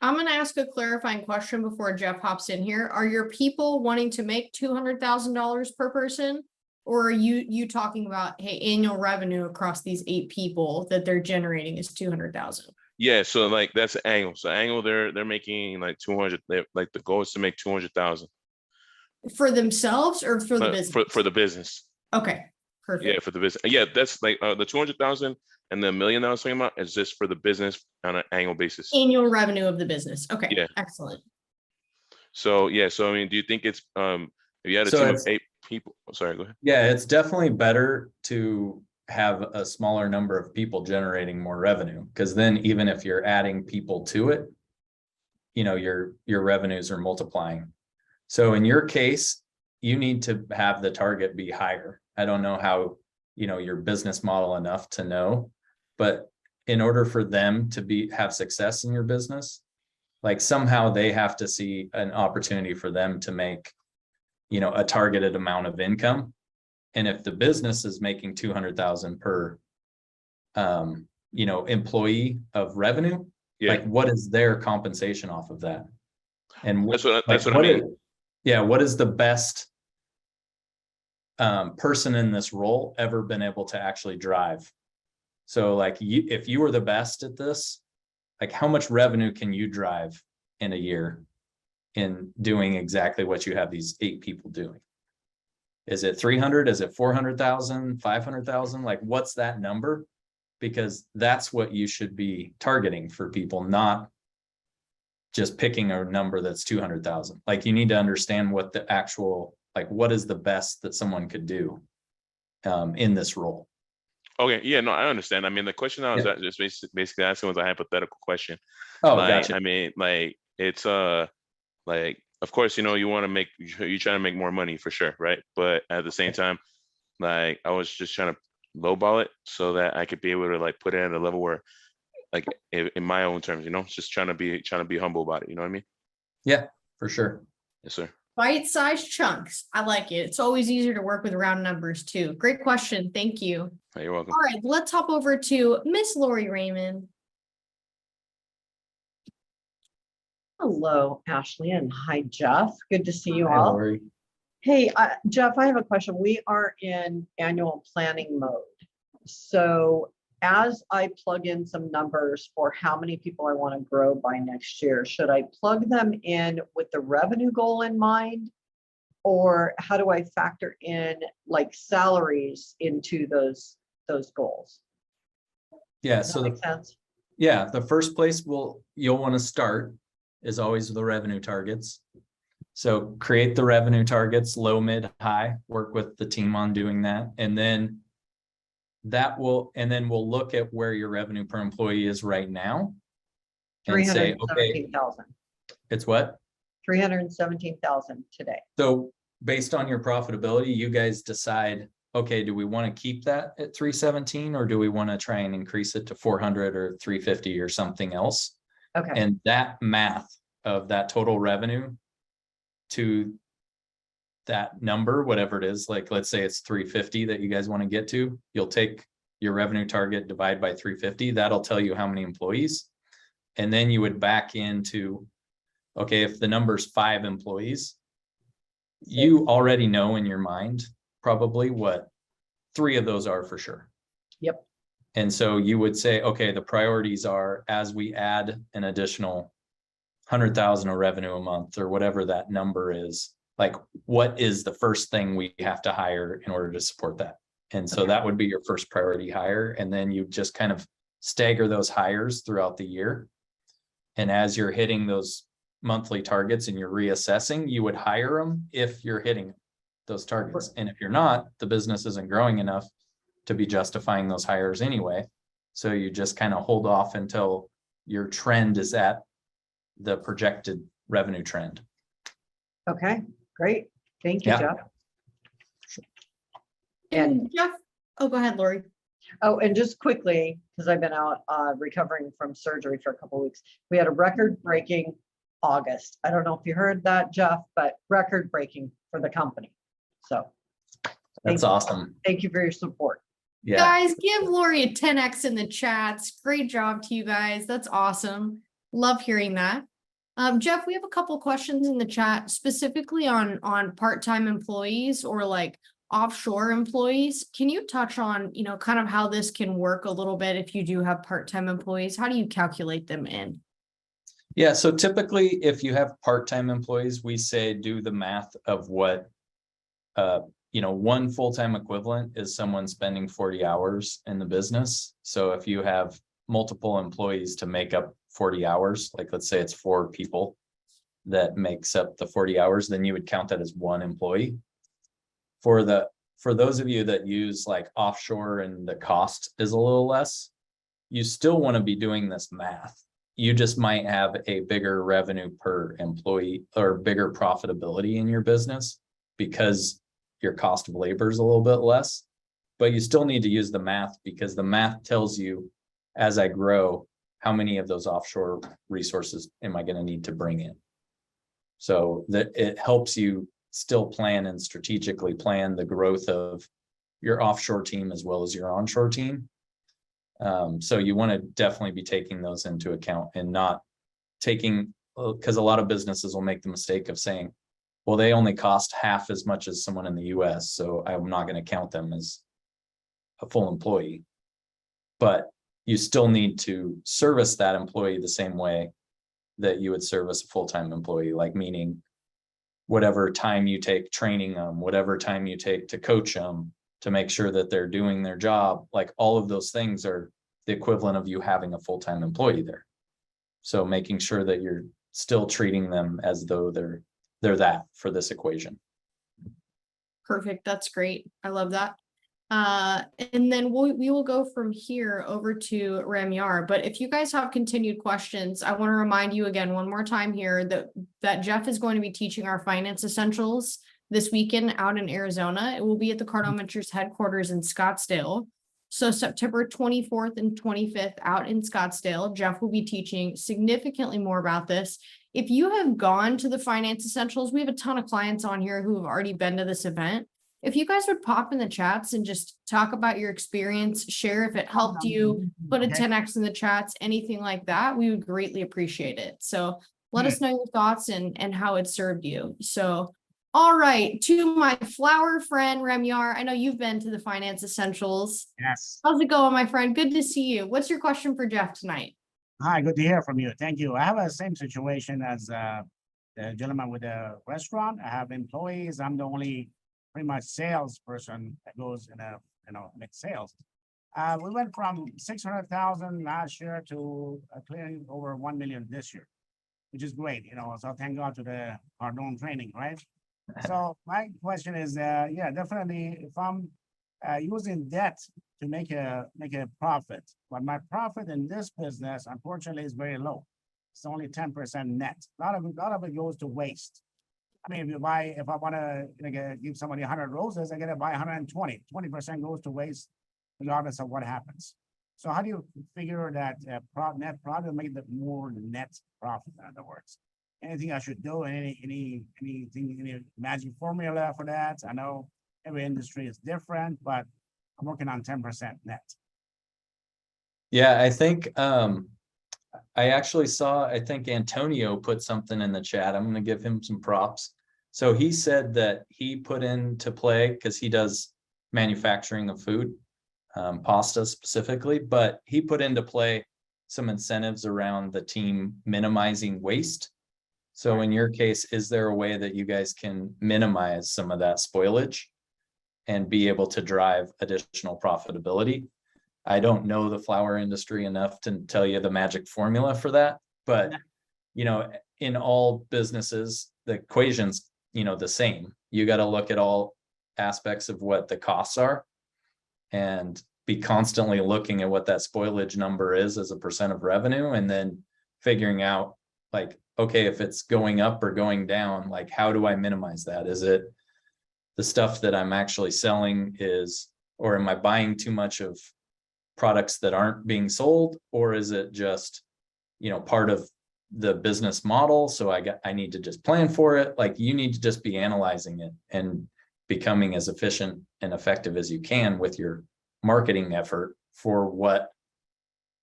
I'm going to ask a clarifying question before Jeff hops in here. Are your people wanting to make $200,000 per person? Or are you talking about, hey, annual revenue across these 8 people that they're generating is 200,000? Yeah, so like that's annual. So annual, they're making like 200. Like the goal is to make 200,000 for themselves or for the business? For the business. Okay, perfect. Yeah, for the business. Yeah, that's like the 200,000 and the $1 million I was talking about is just for the business on an annual basis. Annual revenue of the business. Okay, yeah, excellent. So yeah, so I mean, do you think it's if you had a team of 8 people? Sorry, go ahead. Yeah, it's definitely better to have a smaller number of people generating more revenue, because then even if you're adding people to it, your revenues are multiplying. So in your case, you need to have the target be higher. I don't know how, your business model enough to know, but in order for them to have success in your business, like somehow they have to see an opportunity for them to make, a targeted amount of income. And if the business is making 200,000 per, employee of revenue, like what is their compensation off of that? And that's what I mean. What is the best person in this role ever been able to actually drive? So like if you were the best at this, like how much revenue can you drive in a year in doing exactly what you have these 8 people doing? Is it 300? Is it 400,000, 500,000? Like what's that number? Because that's what you should be targeting for people, not just picking a number that's 200,000. Like you need to understand what the actual, like what is the best that someone could do in this role. Okay, yeah, no, I understand. I mean, the question I was Yeah. just basically asking was a hypothetical question. Oh, Like, gotcha. I mean, like it's like of course, you want to make, you're trying to make more money for sure, right? But at the same time, like I was just trying to lowball it so that I could be able to like put it at a level where, like in my own terms, just trying to be humble about it. You know what I mean? Yeah, for sure. Yes, sir. Bite-sized chunks. I like it. It's always easier to work with round numbers too. Great question. Thank you. Hey, you're welcome. All right, let's hop over to Miss Lori Raymond. Hello, Ashley, and hi, Jeff. Good to see you Hi, all. Lori. Hey, Jeff, I have a question. We are in annual planning mode. So as I plug in some numbers for how many people I want to grow by next year, should I plug them in with the revenue goal in mind? Or how do I factor in like salaries into those goals? Yeah, Does so that make sense? yeah, the first place you'll want to start is always the revenue targets. So create the revenue targets, low, mid, high, work with the team on doing that. And then we'll look at where your revenue per employee is right now. And say, okay, 317,000. it's what? 317,000 today. So based on your profitability, you guys decide, okay, do we want to keep that at 317 or do we want to try and increase it to 400 or 350 or something else? Okay. And that math of that total revenue to that number, whatever it is, like let's say it's 350 that you guys want to get to, you'll take your revenue target, divide by 350. That'll tell you how many employees. And then you would back into, okay, if the number's 5 employees, you already know in your mind probably what 3 of those are for sure. Yep. And so you would say, okay, the priorities are as we add an additional 100,000 of revenue a month or whatever that number is, like what is the first thing we have to hire in order to support that? And so that would be your first priority hire. And then you just kind of stagger those hires throughout the year. And as you're hitting those monthly targets and you're reassessing, you would hire them if you're hitting those targets. And if you're not, the business isn't growing enough to be justifying those hires anyway. So you just kind of hold off until your trend is at the projected revenue trend. Okay, great. Thank you, Yeah. Jeff. And Jeff, oh, go ahead, Lori. Oh, and just quickly, because I've been out recovering from surgery for a couple of weeks, we had a record-breaking August. I don't know if you heard that, Jeff, but record-breaking for the company. So That's awesome. Thank you for your support. Yeah. Guys, give Lori a 10x in the chats. Great job to you guys. That's awesome. Love hearing that. Jeff, we have a couple questions in the chat specifically on part-time employees or like offshore employees. Can you touch on, kind of how this can work a little bit if you do have part-time employees? How do you calculate them in? Yeah, so typically if you have part-time employees, we say do the math of what, one full-time equivalent is someone spending 40 hours in the business. So if you have multiple employees to make up 40 hours, like let's say it's 4 people that makes up the 40 hours, then you would count that as 1 employee. For those of you that use like offshore and the cost is a little less, you still want to be doing this math. You just might have a bigger revenue per employee or bigger profitability in your business because your cost of labor is a little bit less, but you still need to use the math because the math tells you as I grow, how many of those offshore resources am I going to need to bring in? So that it helps you still plan and strategically plan the growth of your offshore team as well as your onshore team. So you want to definitely be taking those into account and not taking, because a lot of businesses will make the mistake of saying, well, they only cost half as much as someone in the US, so I'm not going to count them as a full employee. But you still need to service that employee the same way that you would service a full-time employee, like meaning whatever time you take training them, whatever time you take to coach them, to make sure that they're doing their job, like all of those things are the equivalent of you having a full-time employee there. So making sure that you're still treating them as though they're that for this equation. Perfect. That's great. I love that. And then we will go from here over to Ramyar. But if you guys have continued questions, I want to remind you again one more time here that Jeff is going to be teaching our finance essentials this weekend out in Arizona. It will be at the Cardone Ventures headquarters in Scottsdale. So September 24th and 25th out in Scottsdale, Jeff will be teaching significantly more about this. If you have gone to the finance essentials, we have a ton of clients on here who have already been to this event. If you guys would pop in the chats and just talk about your experience, share if it helped you, put a 10X in the chats, anything like that, we would greatly appreciate it. So let us know your thoughts and how it served you. So, all right, to my flower friend, Ramyar, I know you've been to the finance essentials. Yes. How's it going, my friend? Good to see you. What's your question for Jeff tonight? Hi, good to hear from you. Thank you. I have the same situation as the gentleman with the restaurant. I have employees. I'm the only pretty much salesperson that goes in a, mixed sales. We went from 600,000 last year to clearing over 1 million this year, which is great, so thank God to the Cardone training, right? So my question is, yeah, definitely if I'm using debt to make a profit, but my profit in this business, unfortunately, is very low. It's only 10% net. A lot of it goes to waste. I mean, if I want to give somebody 100 roses, I got to buy 120. 20% goes to waste, regardless of what happens. So how do you figure that net profit, make the more net profit? In other words, anything I should do? Any magic formula for that? I know every industry is different, but I'm working on 10% net. Yeah, I think I actually saw, I think Antonio put something in the chat. I'm going to give him some props. So he said that he put into play, because he does manufacturing of food, pasta specifically, but he put into play some incentives around the team minimizing waste. So in your case, is there a way that you guys can minimize some of that spoilage and be able to drive additional profitability? I don't know the flower industry enough to tell you the magic formula for that, but in all businesses, the equation's the same. You got to look at all aspects of what the costs are and be constantly looking at what that spoilage number is as a percent of revenue, and then figuring out, like, okay, if it's going up or going down, like, how do I minimize that? Is it the stuff that I'm actually selling or am I buying too much of products that aren't being sold, or is it just, part of the business model? So I need to just plan for it. Like, you need to just be analyzing it and becoming as efficient and effective as you can with your marketing effort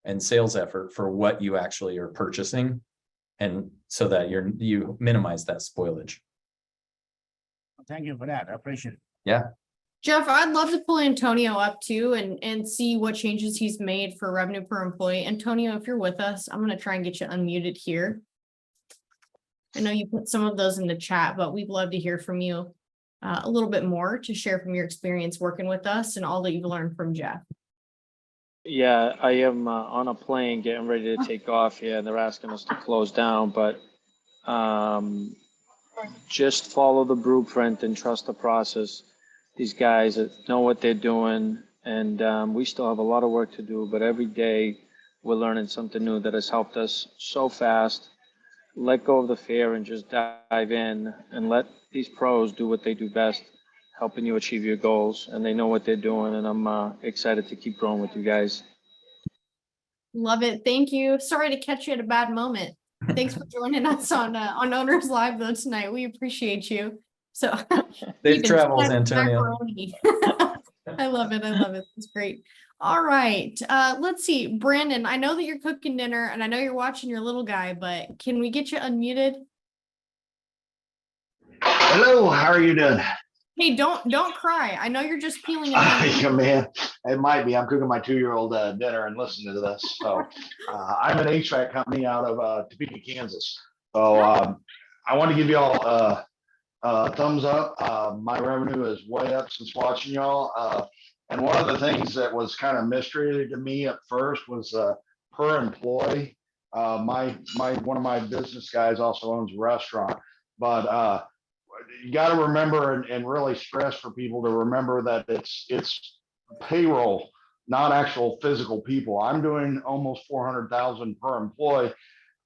and sales effort for what you actually are purchasing, and so that you minimize that spoilage. Thank you for that. I appreciate it. Yeah. Jeff, I'd love to pull Antonio up too and see what changes he's made for revenue per employee. Antonio, if you're with us, I'm going to try and get you unmuted here. I know you put some of those in the chat, but we'd love to hear from you a little bit more to share from your experience working with us and all that you've learned from Jeff. Yeah, I am on a plane getting ready to take off here, and they're asking us to close down, but just follow the blueprint and trust the process. These guys know what they're doing, and we still have a lot of work to do, but every day we're learning something new that has helped us so fast. Let go of the fear and just dive in and let these pros do what they do best, helping you achieve your goals, and they know what they're doing, and I'm excited to keep growing with you guys. Love it. Thank you. Sorry to catch you at a bad moment. Thanks for joining us on Owners Live though tonight. We appreciate you. So safe travels, Antonio. I love it. I love it. It's great. All right. Let's see. Brandon, I know that you're cooking dinner and I know you're watching your little guy, but can we get you unmuted? Hello, how are you doing? Hey, don't cry. I know you're just peeling it. Yeah, man, it might be. I'm cooking my 2-year-old dinner and listening to this. So I'm an HVAC company out of Topeka, Kansas. So I want to give y'all a thumbs up. My revenue is way up since watching y'all. And one of the things that was kind of mystery to me at first was per employee. One of my business guys also owns a restaurant, but you got to remember and really stress for people to remember that it's payroll, not actual physical people. I'm doing almost 400,000 per employee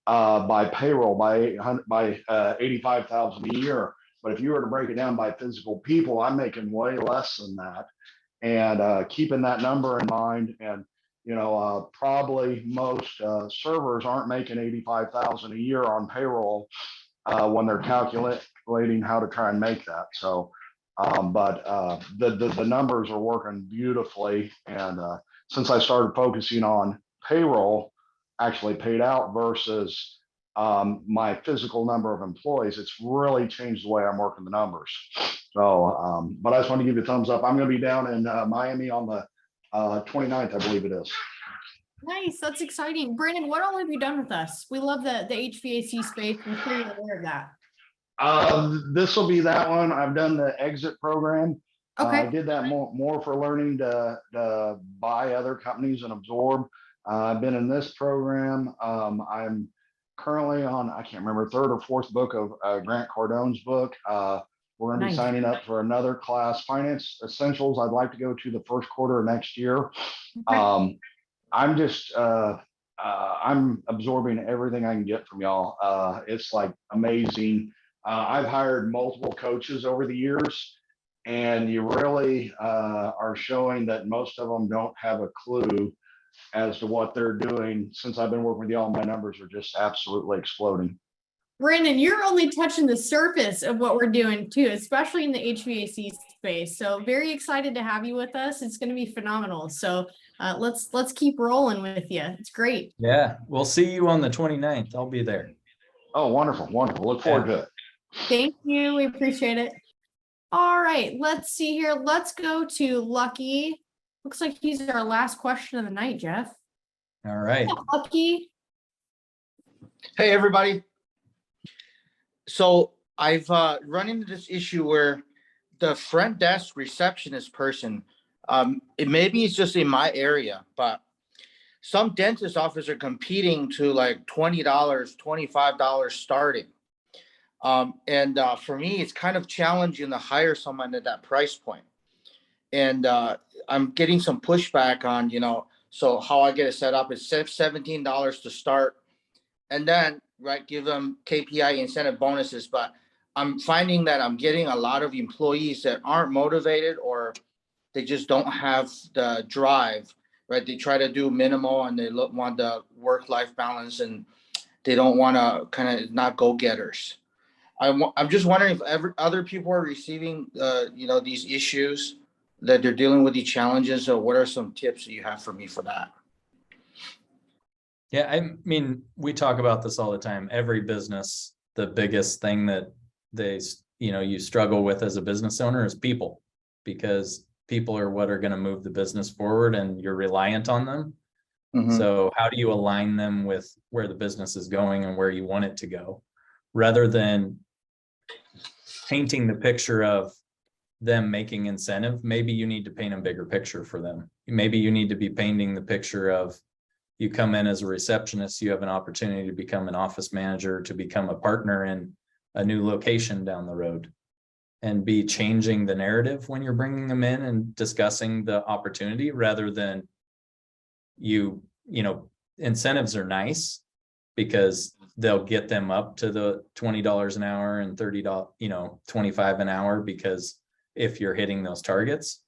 by payroll, by 85,000 a year. But if you were to break it down by physical people, I'm making way less than that. And keeping that number in mind, and probably most servers aren't making 85,000 a year on payroll when they're calculating how to try and make that. So, but the numbers are working beautifully. And since I started focusing on payroll, actually paid out versus my physical number of employees, it's really changed the way I'm working the numbers. So, but I just want to give you a thumbs up. I'm going to be down in Miami on the 29th, I believe it is. Nice. That's exciting. Brandon, what all have you done with us? We love the HVAC space. I'm sure you're aware of that. This will be that one. I've done the exit program. Okay. I did that more for learning to buy other companies and absorb. I've been in this program. I'm currently on, I can't remember, third or fourth book of Grant Cardone's book. We're going to be signing up for another class, Finance Essentials. I'd like to go to the first quarter of next year. Okay. I'm just, I'm absorbing everything I can get from y'all. It's like amazing. I've hired multiple coaches over the years, and you really are showing that most of them don't have a clue as to what they're doing. Since I've been working with y'all, my numbers are just absolutely exploding. Brandon, you're only touching the surface of what we're doing too, especially in the HVAC space. So very excited to have you with us. It's going to be phenomenal. So let's keep rolling with you. It's great. Yeah, we'll see you on the 29th. I'll be there. Oh, wonderful. Wonderful. Look forward to it. Thank you. We appreciate it. All right, let's see here. Let's go to Lucky. Looks like he's our last question of the night, Jeff. All right. Yeah, Lucky. Hey, everybody. So I've run into this issue where the front desk receptionist person, maybe it's just in my area, but some dentist offices are competing to like $20, $25 starting. For me, it's kind of challenging to hire someone at that price point. And I'm getting some pushback on, so how I get it set up is $17 to start. And then, right, give them KPI incentive bonuses. But I'm finding that I'm getting a lot of employees that aren't motivated, or they just don't have the drive, right? They try to do minimal and they want the work-life balance, and they don't want to kind of not go-getters. I'm just wondering if other people are receiving, these issues, that they're dealing with these challenges. So what are some tips that you have for me for that? Yeah, I mean, we talk about this all the time. Every business, the biggest thing that you struggle with as a business owner is people, because people are what are going to move the business forward, and you're reliant on them. Mm-hmm. So how do you align them with where the business is going and where you want it to go, rather than painting the picture of them making incentive? Maybe you need to paint a bigger picture for them. Maybe you need to be painting the picture of, you come in as a receptionist, you have an opportunity to become an office manager, to become a partner in a new location down the road, and be changing the narrative when you're bringing them in and discussing the opportunity, rather than incentives are nice because they'll get them up to the $20 an hour and $30, $25 an hour, because if you're hitting those targets,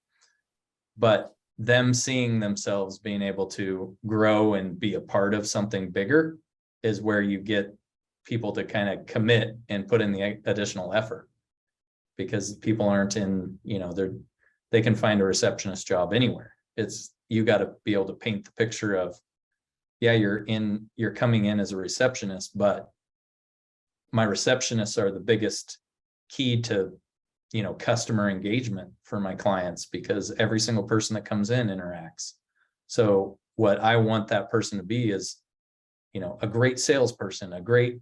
but them seeing themselves being able to grow and be a part of something bigger is where you get people to kind of commit and put in the additional effort, because people aren't in, they can find a receptionist job anywhere. You got to be able to paint the picture of, yeah, you're coming in as a receptionist, but my receptionists are the biggest key to customer engagement for my clients, because every single person that comes in interacts. So what I want that person to be is, a great salesperson, a great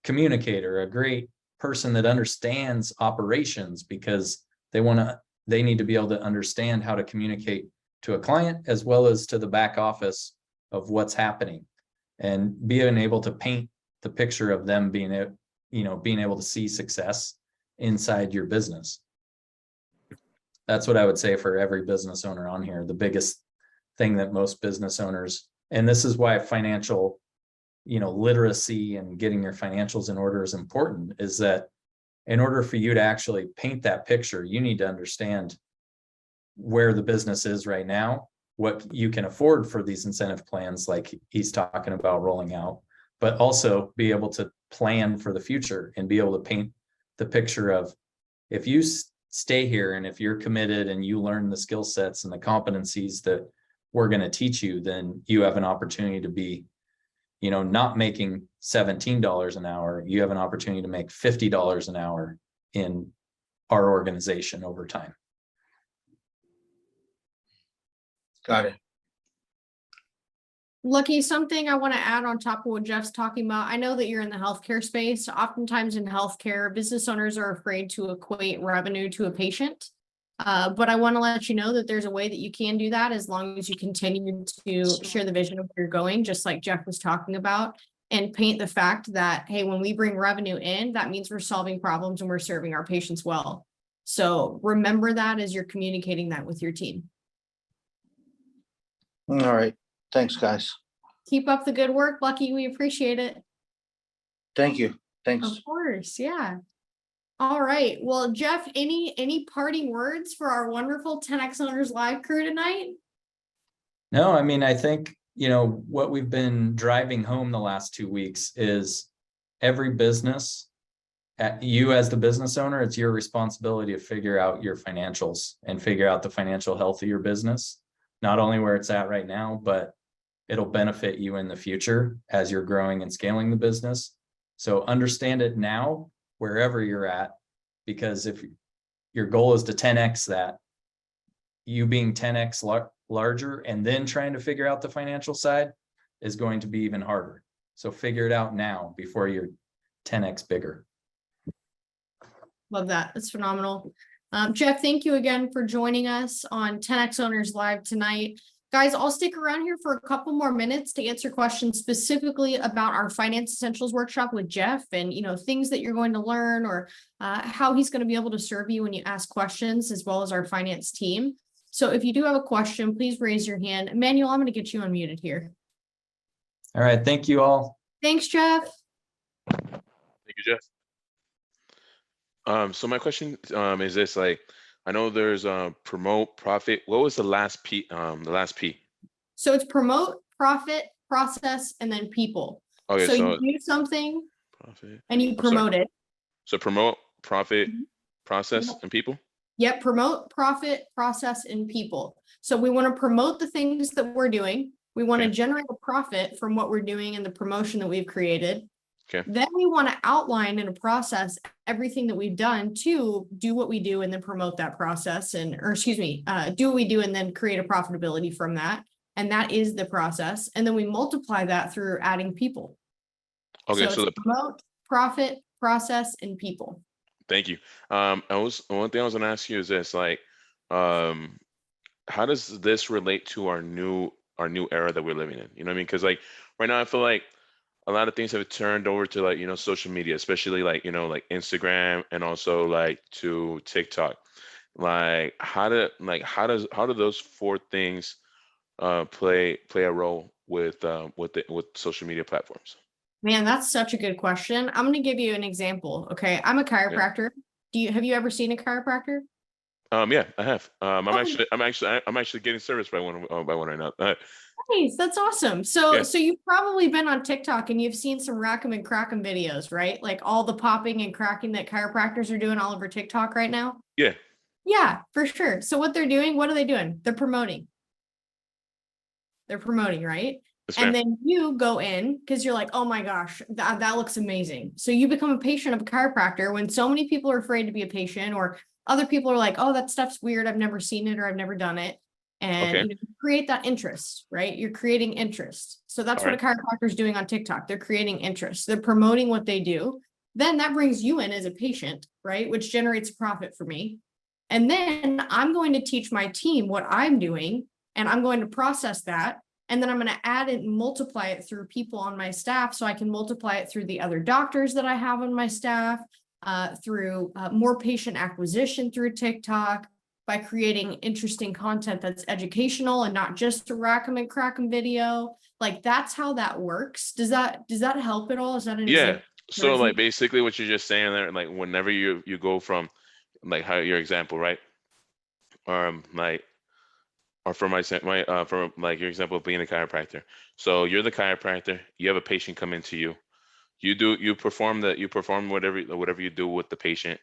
communicator, a great person that understands operations, because they need to be able to understand how to communicate to a client as well as to the back office of what's happening, and being able to paint the picture of them being able to see success inside your business. That's what I would say for every business owner on here. The biggest thing that most business owners, and this is why financial, literacy and getting your financials in order is important, is that in order for you to actually paint that picture, you need to understand where the business is right now, what you can afford for these incentive plans like he's talking about rolling out, but also be able to plan for the future and be able to paint the picture of, if you stay here and if you're committed and you learn the skill sets and the competencies that we're going to teach you, then you have an opportunity to be, not making $17 an hour. You have an opportunity to make $50 an hour in our organization over time. Got it. Lucky, something I want to add on top of what Jeff's talking about. I know that you're in the healthcare space. Oftentimes in healthcare, business owners are afraid to equate revenue to a patient. But I want to let you know that there's a way that you can do that as long as you continue to share the vision of where you're going, just like Jeff was talking about, and paint the fact that, hey, when we bring revenue in, that means we're solving problems and we're serving our patients well. So remember that as you're communicating that with your team. All right. Thanks, guys. Keep up the good work, Lucky. We appreciate it. Thank you. Thanks. Of course. Yeah. All right. Well, Jeff, any parting words for our wonderful 10X Owners Live crew tonight? No, I mean, I think, what we've been driving home the last 2 weeks is every business, you as the business owner, it's your responsibility to figure out your financials and figure out the financial health of your business, not only where it's at right now, but it'll benefit you in the future as you're growing and scaling the business. So understand it now, wherever you're at, because if your goal is to 10X that, you being 10X larger and then trying to figure out the financial side is going to be even harder. So figure it out now before you're 10X bigger. Love that. That's phenomenal. Jeff, thank you again for joining us on 10X Owners Live tonight. Guys, I'll stick around here for a couple more minutes to answer questions specifically about our Finance Essentials workshop with Jeff and, things that you're going to learn or how he's going to be able to serve you when you ask questions, as well as our finance team. So if you do have a question, please raise your hand. Emmanuel, I'm going to get you unmuted here. All right. Thank you all. Thanks, Jeff. Thank you, Jeff. So my question is this, I know there's promote, profit. What was the last P? The last P. So it's promote, profit, process, and then people. Okay, so you do something profit, and you promote it. So promote, profit, process, and people? Yep, promote, profit, process, and people. So we want to promote the things that we're doing. We want to generate a profit from what we're doing and the promotion that we've created. Okay. Then we want to outline in a process everything that we've done to do what we do and then promote that process do what we do and then create a profitability from that. And that is the process. And then we multiply that through adding people. Okay. So the promote, profit, process, and people. Thank you. One thing I was going to ask you is this, how does this relate to our new era that we're living in? You know what I mean? Because right now I feel like a lot of things have turned over to social media, especially Instagram and also to TikTok. How do those four things play a role with social media platforms? Man, that's such a good question. I'm going to give you an example. Okay, I'm a chiropractor. Yeah. Have you ever seen a chiropractor? Yeah, I have. I'm actually getting service by one right now. Nice, that's awesome. So you've probably been on TikTok and you've seen some rack'em and crack'em videos, right? Like all the popping and cracking that chiropractors are doing all over TikTok right now. Yeah. Yeah, for sure. So what they're doing, what are they doing? They're promoting. They're promoting, right? And then you go in because you're like, oh my gosh, that looks amazing. So you become a patient of a chiropractor when so many people are afraid to be a patient, or other people are like, oh, that stuff's weird. I've never seen it or I've never done it. And you create that interest, right? You're creating interest. So that's what a chiropractor is doing on TikTok. They're creating interest. They're promoting what they do. Then that brings you in as a patient, right? Which generates a profit for me. And then I'm going to teach my team what I'm doing, and I'm going to process that. And then I'm going to add it and multiply it through people on my staff. So I can multiply it through the other doctors that I have on my staff, through more patient acquisition through TikTok, by creating interesting content that's educational and not just a rack 'em and crack 'em video. Like that's how that works. Does that help at all? Is that an Yeah. example? So like basically what you're just saying there, like whenever you go from like how your example, right? Like, or for my for like your example of being a chiropractor. So you're the chiropractor, you have a patient come into you. You perform whatever you do with the patient.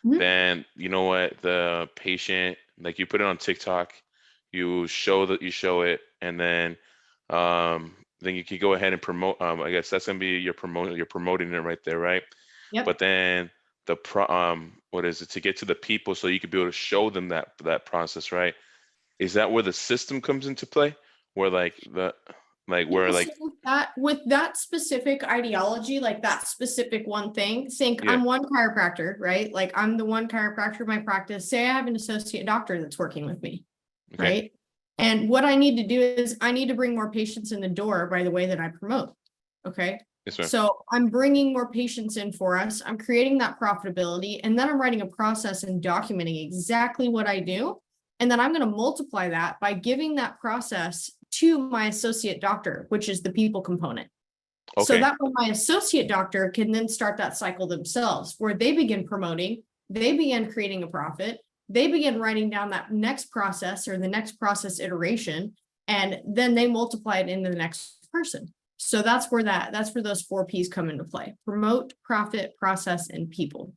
Then you know what, the patient, like you put it on TikTok, you show it, and then you can go ahead and promote. I guess that's gonna be you're promoting it right there, right? Yep. But then what is it, to get to the people so you could be able to show them that process, right? Is that where the system comes into play? Where with that specific ideology, like that specific one thing, think Yeah. I'm one chiropractor, right? Like I'm the one chiropractor in my practice. Say I have an associate doctor that's working with me, Okay. right? And what I need to do is I need to bring more patients in the door by the way that I promote. Okay. Yes, ma'am. So I'm bringing more patients in for us. I'm creating that profitability, and then I'm writing a process and documenting exactly what I do. And then I'm going to multiply that by giving that process to my associate doctor, which is the people component. So Okay. that way my associate doctor can then start that cycle themselves, where they begin promoting, they begin creating a profit, they begin writing down that next process or the next process iteration, and then they multiply it into the next person. So that's where those 4 P's come into play: promote, profit, process, and people.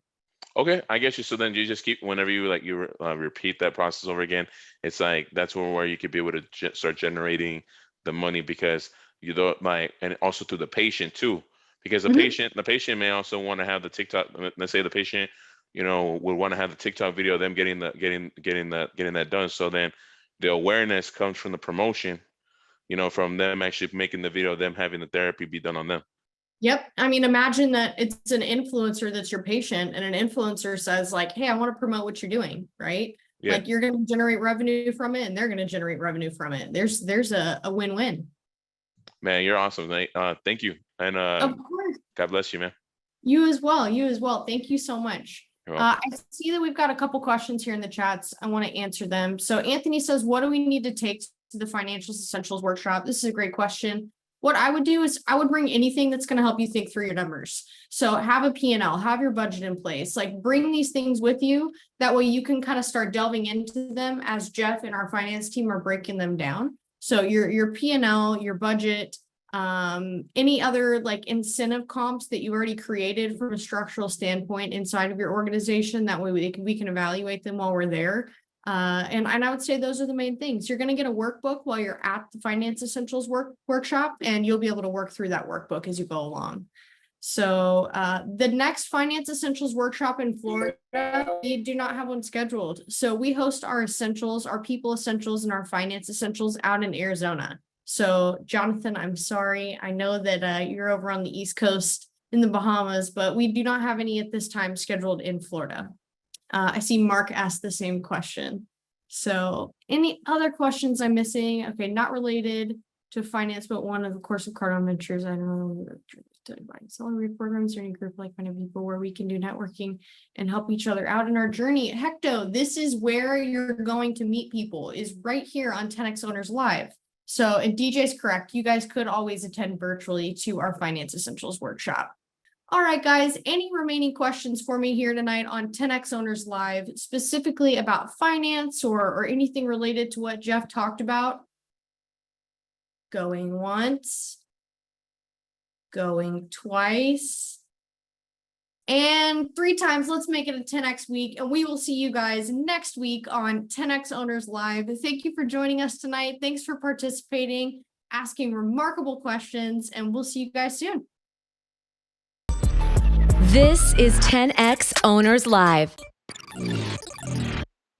Okay, I get you. So then you just keep, whenever you repeat that process over again, it's like that's where you could be able to start generating the money, because you don't and also to the patient too, because the patient may also want to have the TikTok. Let's say the patient, would want to have the TikTok video of them getting that done. So then the awareness comes from the promotion, from them actually making the video, them having the therapy be done on them. Yep. I mean, imagine that it's an influencer that's your patient, and an influencer says like, hey, I want to promote what you're doing, right? Yeah. Like you're going to generate revenue from it, and they're going to generate revenue from it. There's a win-win. Man, you're awesome, Nate. Thank you. And Of course. God bless you, man. You as well. You as well. Thank you so much. You're welcome. I see that we've got a couple questions here in the chats. I want to answer them. So Anthony says, what do we need to take to the Financial Essentials Workshop? This is a great question. What I would do is I would bring anything that's going to help you think through your numbers. So have a P&L, have your budget in place, like bring these things with you. That way you can kind of start delving into them as Jeff and our finance team are breaking them down. So your P&L, your budget, any other like incentive comps that you already created from a structural standpoint inside of your organization. That way we can evaluate them while we're there. And I would say those are the main things. You're going to get a workbook while you're at the Finance Essentials workshop, and you'll be able to work through that workbook as you go along. So the next Finance Essentials workshop in Florida, we do not have one scheduled. So we host our essentials, our people essentials, and our finance essentials out in Arizona. So Jonathan, I'm sorry. I know that you're over on the East Coast in the Bahamas, but we do not have any at this time scheduled in Florida. I see Mark asked the same question. So any other questions I'm missing? Okay, not related to finance, but one of course of Cardone Ventures. I don't know, salary programs or any group like-minded people where we can do networking and help each other out in our journey. Hecto, this is where you're going to meet people, is right here on 10X Owners Live. So, and DJ's correct, you guys could always attend virtually to our Finance Essentials workshop. All right, guys, any remaining questions for me here tonight on 10X Owners Live, specifically about finance or anything related to what Jeff talked about? Going once, going twice, and 3 times. Let's make it a 10X week, and we will see you guys next week on 10X Owners Live. Thank you for joining us tonight. Thanks for participating, asking remarkable questions, and we'll see you guys soon. This is 10X Owners Live.